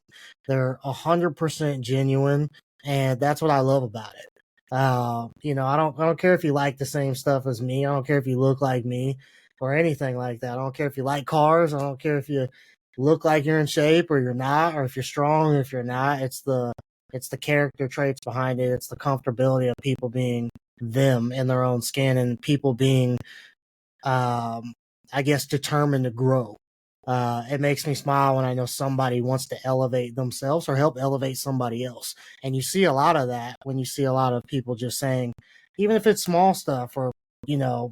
[SPEAKER 2] They're 100% genuine, and that's what I love about it. I don't care if you like the same stuff as me. I don't care if you look like me or anything like that. I don't care if you like cars. I don't care if you look like you're in shape or you're not, or if you're strong or if you're not. It's the character traits behind it. It's the comfortability of people being them in their own skin and people being, I guess, determined to grow. It makes me smile when I know somebody wants to elevate themselves or help elevate somebody else. And you see a lot of that when you see a lot of people just saying, even if it's small stuff or,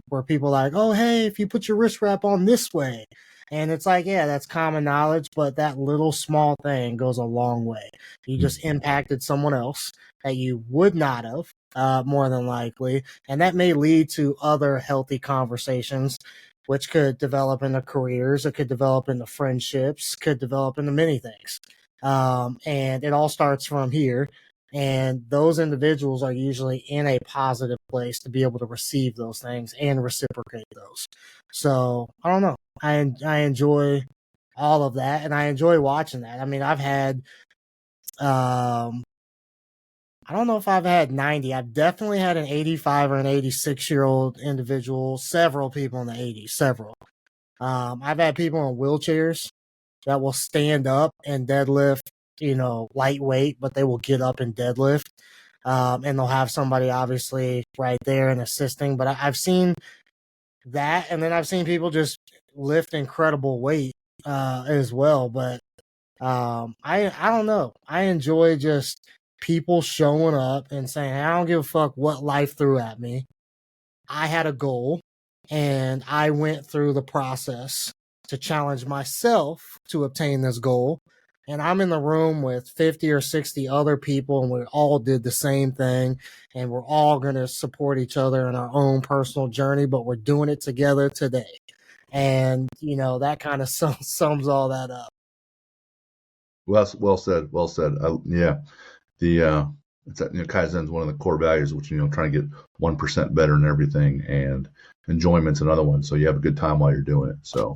[SPEAKER 2] where people are like, oh, hey, if you put your wrist wrap on this way. And it's like, yeah, that's common knowledge, but that little small thing goes a long way. You just impacted someone else that you would not have, more than likely. And that may lead to other healthy conversations, which could develop into careers, it could develop into friendships, could develop into many things. And it all starts from here. And those individuals are usually in a positive place to be able to receive those things and reciprocate those. So I don't know. I enjoy all of that, and I enjoy watching that. I mean, I've had, I don't know if I've had 90. I've definitely had an 85 or an 86-year-old individual, several people in the 80s, several. I've had people in wheelchairs that will stand up and deadlift, lightweight, but they will get up and deadlift. And they'll have somebody obviously right there and assisting. But I've seen that, and then I've seen people just lift incredible weight as well. But I don't know. I enjoy just people showing up and saying, I don't give a fuck what life threw at me. I had a goal and I went through the process to challenge myself to obtain this goal. And I'm in the room with 50 or 60 other people, and we all did the same thing. And we're all going to support each other in our own personal journey, but we're doing it together today. And, that kind of sums all that up.
[SPEAKER 1] Well said. Well said. Yeah. It's that, Kaizen is one of the core values, which, trying to get 1% better in everything, and enjoyment's another one. So you have a good time while you're doing it. So,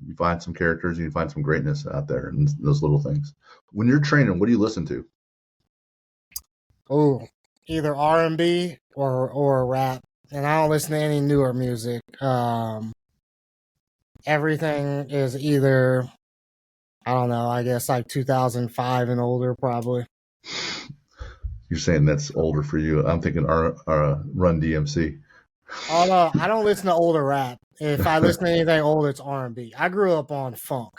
[SPEAKER 1] you find some characters, you find some greatness out there in those little things. When you're training, what do you listen to?
[SPEAKER 2] Oh, either R&B or rap. And I don't listen to any newer music. Everything is either, I don't know, I guess like 2005 and older, probably.
[SPEAKER 1] You're saying that's older for you. I'm thinking Run DMC.
[SPEAKER 2] Oh no, I don't listen to older rap. If I listen to anything older, it's R&B. I grew up on funk.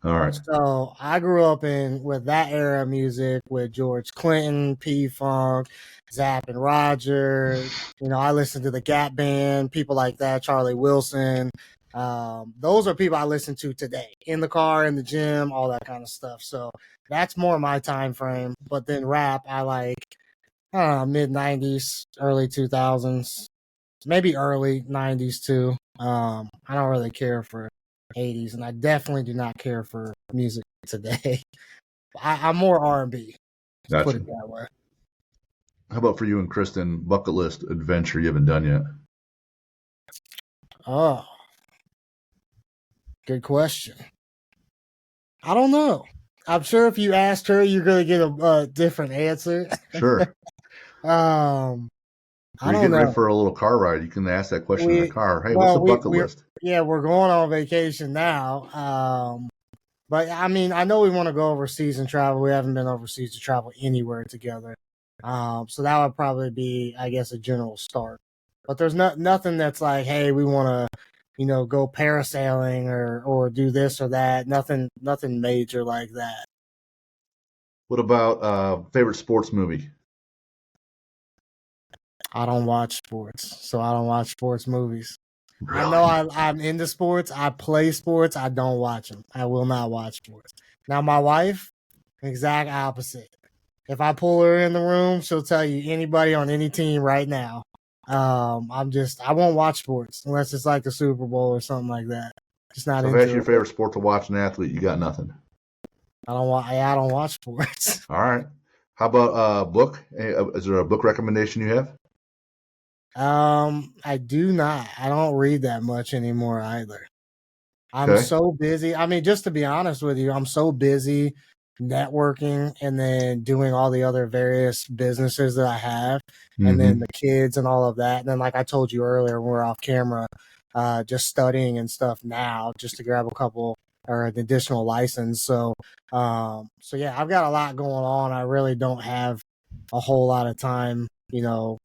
[SPEAKER 1] All right.
[SPEAKER 2] So I grew up with that era of music with George Clinton, P-Funk, Zapp and Roger. I listened to the Gap Band, people like that, Charlie Wilson, Those are people I listen to today in the car, in the gym, all that kind of stuff. So that's more my time frame. But then rap, I like, I don't know, mid 90s, early 2000s, maybe early 90s too. I don't really care for 80s, and I definitely do not care for music today. I'm more R&B, put
[SPEAKER 1] Gotcha.
[SPEAKER 2] it that way.
[SPEAKER 1] How about for you and Kristen, bucket list adventure you haven't done yet?
[SPEAKER 2] Oh, good question. I don't know. I'm sure if you asked her, you're going to get a different answer.
[SPEAKER 1] Sure.
[SPEAKER 2] um, I
[SPEAKER 1] Or you're
[SPEAKER 2] don't
[SPEAKER 1] getting ready
[SPEAKER 2] know.
[SPEAKER 1] for a little car ride. You can ask that question in the
[SPEAKER 2] We
[SPEAKER 1] car. Hey, what's the
[SPEAKER 2] well,
[SPEAKER 1] bucket
[SPEAKER 2] we're
[SPEAKER 1] list?
[SPEAKER 2] yeah, we're going on vacation now. But I mean, I know we want to go overseas and travel. We haven't been overseas to travel anywhere together. So that would probably be, I guess, a general start. But there's nothing that's like, hey, we want to, go parasailing or do this or that. Nothing major like that.
[SPEAKER 1] What about favorite sports movie?
[SPEAKER 2] I don't watch sports, so I don't watch sports movies. I know
[SPEAKER 1] Really?
[SPEAKER 2] I'm into sports. I play sports. I don't watch them. I will not watch sports. Now, my wife, exact opposite. If I pull her in the room, she'll tell you anybody on any team right now. I won't watch sports unless it's like the Super Bowl or something like that. Just not
[SPEAKER 1] So if I ask you
[SPEAKER 2] into
[SPEAKER 1] your
[SPEAKER 2] it.
[SPEAKER 1] favorite sport to watch an athlete, you got nothing.
[SPEAKER 2] I don't watch sports.
[SPEAKER 1] All right. How about book? Is there a book recommendation you have?
[SPEAKER 2] I do not. I don't read that much anymore either. I'm
[SPEAKER 1] Okay.
[SPEAKER 2] so busy. I mean, just to be honest with you, I'm so busy networking and then doing all the other various businesses that I have, and then
[SPEAKER 1] Mm-hmm.
[SPEAKER 2] the kids and all of that. And then, like I told you earlier, when we're off camera, just studying and stuff now, just to grab a couple or an additional license. So yeah, I've got a lot going on. I really don't have a whole lot of time,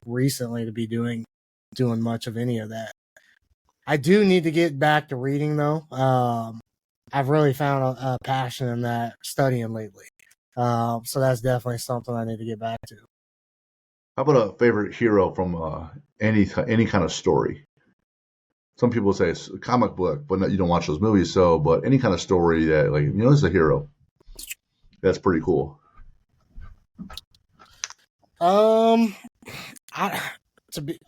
[SPEAKER 2] recently to be doing much of any of that. I do need to get back to reading though. I've really found a passion in that studying lately. So that's definitely something I need to get back to.
[SPEAKER 1] How about a favorite hero from any kind of story? Some people say it's a comic book, but you don't watch those movies. So, but any kind of story that, like, this is a hero. That's pretty cool.
[SPEAKER 2] Um,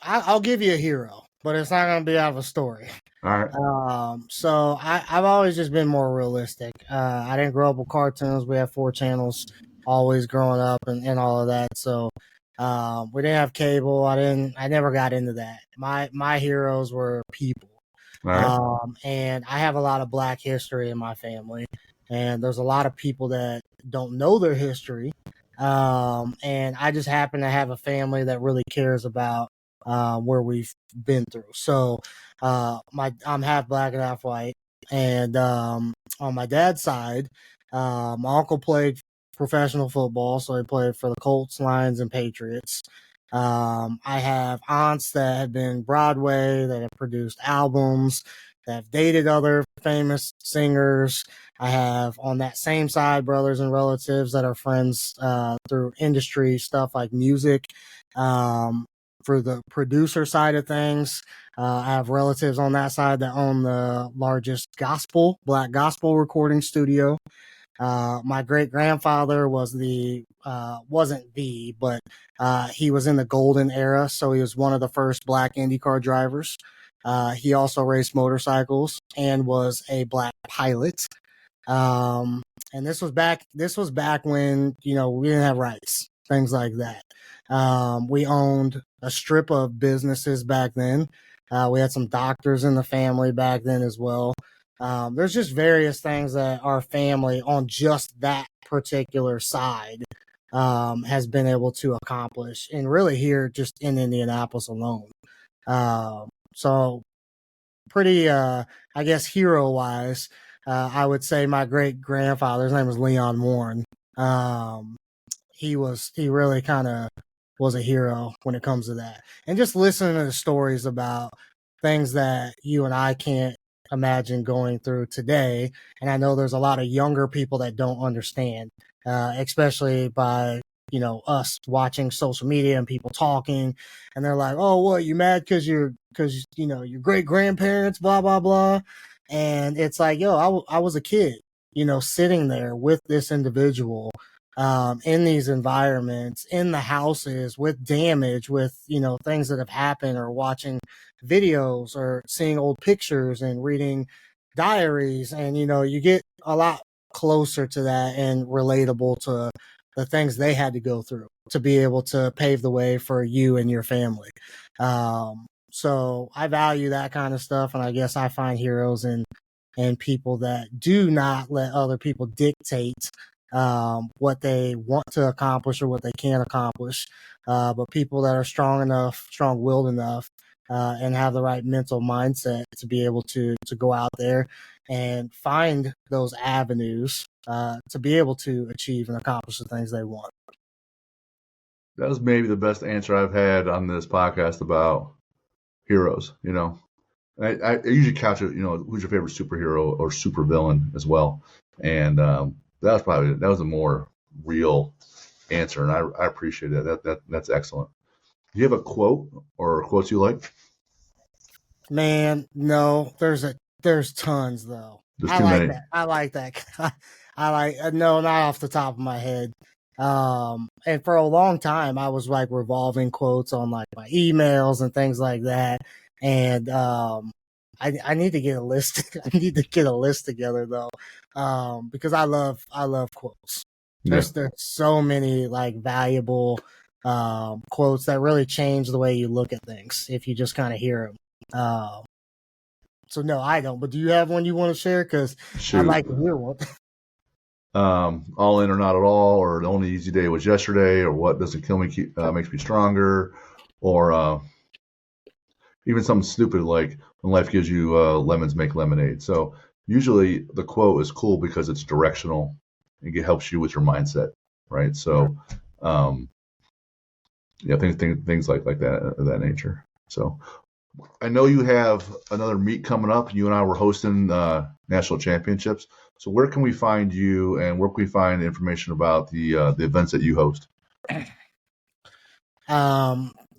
[SPEAKER 2] I'll give you a hero, but it's not going to be out of a story.
[SPEAKER 1] All right.
[SPEAKER 2] So I've always just been more realistic. I didn't grow up with cartoons. We have 4 channels always growing up and all of that. So, we didn't have cable. I never got into that. My heroes were people.
[SPEAKER 1] All right.
[SPEAKER 2] And I have a lot of Black history in my family, and there's a lot of people that don't know their history. And I just happen to have a family that really cares about where we've been through. So, I'm half Black and half white, and on my dad's side, my uncle played professional football, so he played for the Colts, Lions, and Patriots. I have aunts that have been Broadway, that have produced albums, that have dated other famous singers. I have on that same side brothers and relatives that are friends through industry stuff like music. For the producer side of things, I have relatives on that side that own the largest Black gospel recording studio. My great grandfather but he was in the golden era, so he was one of the first Black IndyCar drivers. He also raced motorcycles and was a Black pilot. Um, and this was back when, we didn't have rights, things like that. We owned a strip of businesses back then. We had some doctors in the family back then as well. There's just various things that our family on just that particular side has been able to accomplish, and really here just in Indianapolis alone. So pretty, I guess, hero wise, I would say my great grandfather's name was Leon Warren. Um, he really kind of was a hero when it comes to that. And just listening to the stories about things that you and I can't imagine going through today. And I know there's a lot of younger people that don't understand, especially by us watching social media and people talking, and they're like, oh, what, you mad because your great grandparents, blah, blah, blah. And it's like, yo, I was a kid, sitting there with this individual, in these environments, in the houses, with damage, with, things that have happened, or watching videos, or seeing old pictures and reading diaries. And, you get a lot closer to that and relatable to the things they had to go through to be able to pave the way for you and your family. So I value that kind of stuff. And I guess I find heroes in people that do not let other people dictate what they want to accomplish or what they can accomplish, but people that are strong-willed enough, and have the right mental mindset to be able to go out there and find those avenues to be able to achieve and accomplish the things they want.
[SPEAKER 1] That was maybe the best answer I've had on this podcast about heroes. I usually couch it, who's your favorite superhero or supervillain as well. And that was a more real answer, and I appreciate that. That's excellent. Do you have a quote or quotes you like?
[SPEAKER 2] Man, no, there's tons though.
[SPEAKER 1] There's too many.
[SPEAKER 2] I like that. No, not off the top of my head. And for a long time, I was like revolving quotes on like my emails and things like that. And I need to get a list. I need to get a list together though, because I love quotes. There's so many like valuable quotes that really change the way you look at things if you just kind of hear them. So no, I don't. But do you have one you want to share? Because I'd like to hear one.
[SPEAKER 1] All in or not at all, or the only easy day was yesterday, or what doesn't kill me makes me stronger, or even something stupid like when life gives you lemons make lemonade. So usually the quote is cool because it's directional and it helps you with your mindset, right? So things like that of that nature. So I know you have another meet coming up. You and I were hosting national championships. So where can we find you, and where can we find information about the events that you host?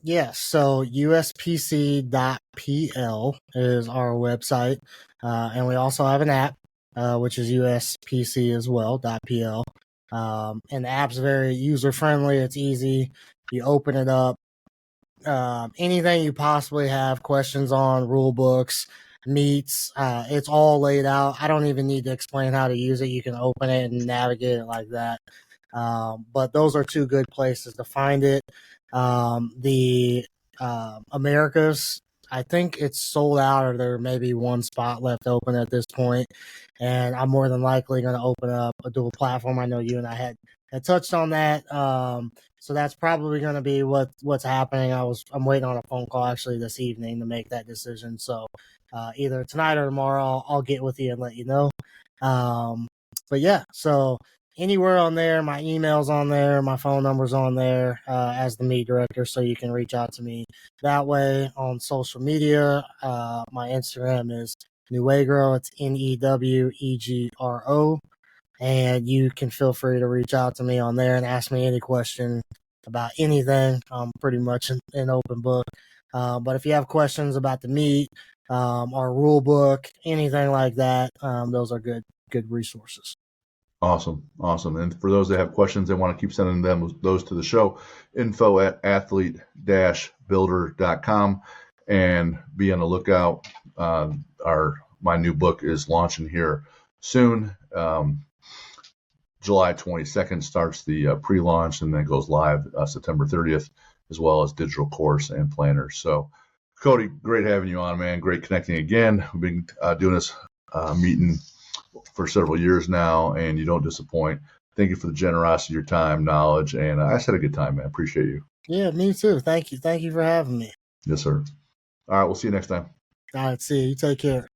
[SPEAKER 2] Yes, so USPC.pl is our website, and we also have an app, which is USPC as well, .pl. And the app's very user-friendly. It's easy. You open it up. Anything you possibly have questions on, rule books, meets, it's all laid out. I don't even need to explain how to use it. You can open it and navigate it like that. But those are two good places to find it. The Americas, I think it's sold out, or there may be one spot left open at this point. And I'm more than likely going to open up a dual platform. I know you and I had touched on that. So that's probably going to be what's happening. I'm waiting on a phone call actually this evening to make that decision. So either tonight or tomorrow, I'll get with you and let you know. But yeah, so anywhere on there, my email's on there, my phone number's on there as the meet director, so you can reach out to me that way. On social media, my Instagram is Newegro. It's NEWEGRO. And you can feel free to reach out to me on there and ask me any question about anything. I'm pretty much an open book. But if you have questions about the meet, our rule book, anything like that, those are good resources.
[SPEAKER 1] Awesome. And for those that have questions, they want to keep sending those to the show, info@athlete-builder.com, and be on the lookout. My new book is launching here soon. July 22nd starts the pre-launch, and then goes live September 30th, as well as digital course and planners. So, Cody, great having you on, man. Great connecting again. We've been doing this meeting for several years now, and you don't disappoint. Thank you for the generosity of your time, knowledge, and I just had a good time, man. Appreciate you.
[SPEAKER 2] Yeah, me too. Thank you for having me.
[SPEAKER 1] Yes, sir. All right, we'll see you next time.
[SPEAKER 2] All right, see you. You take care.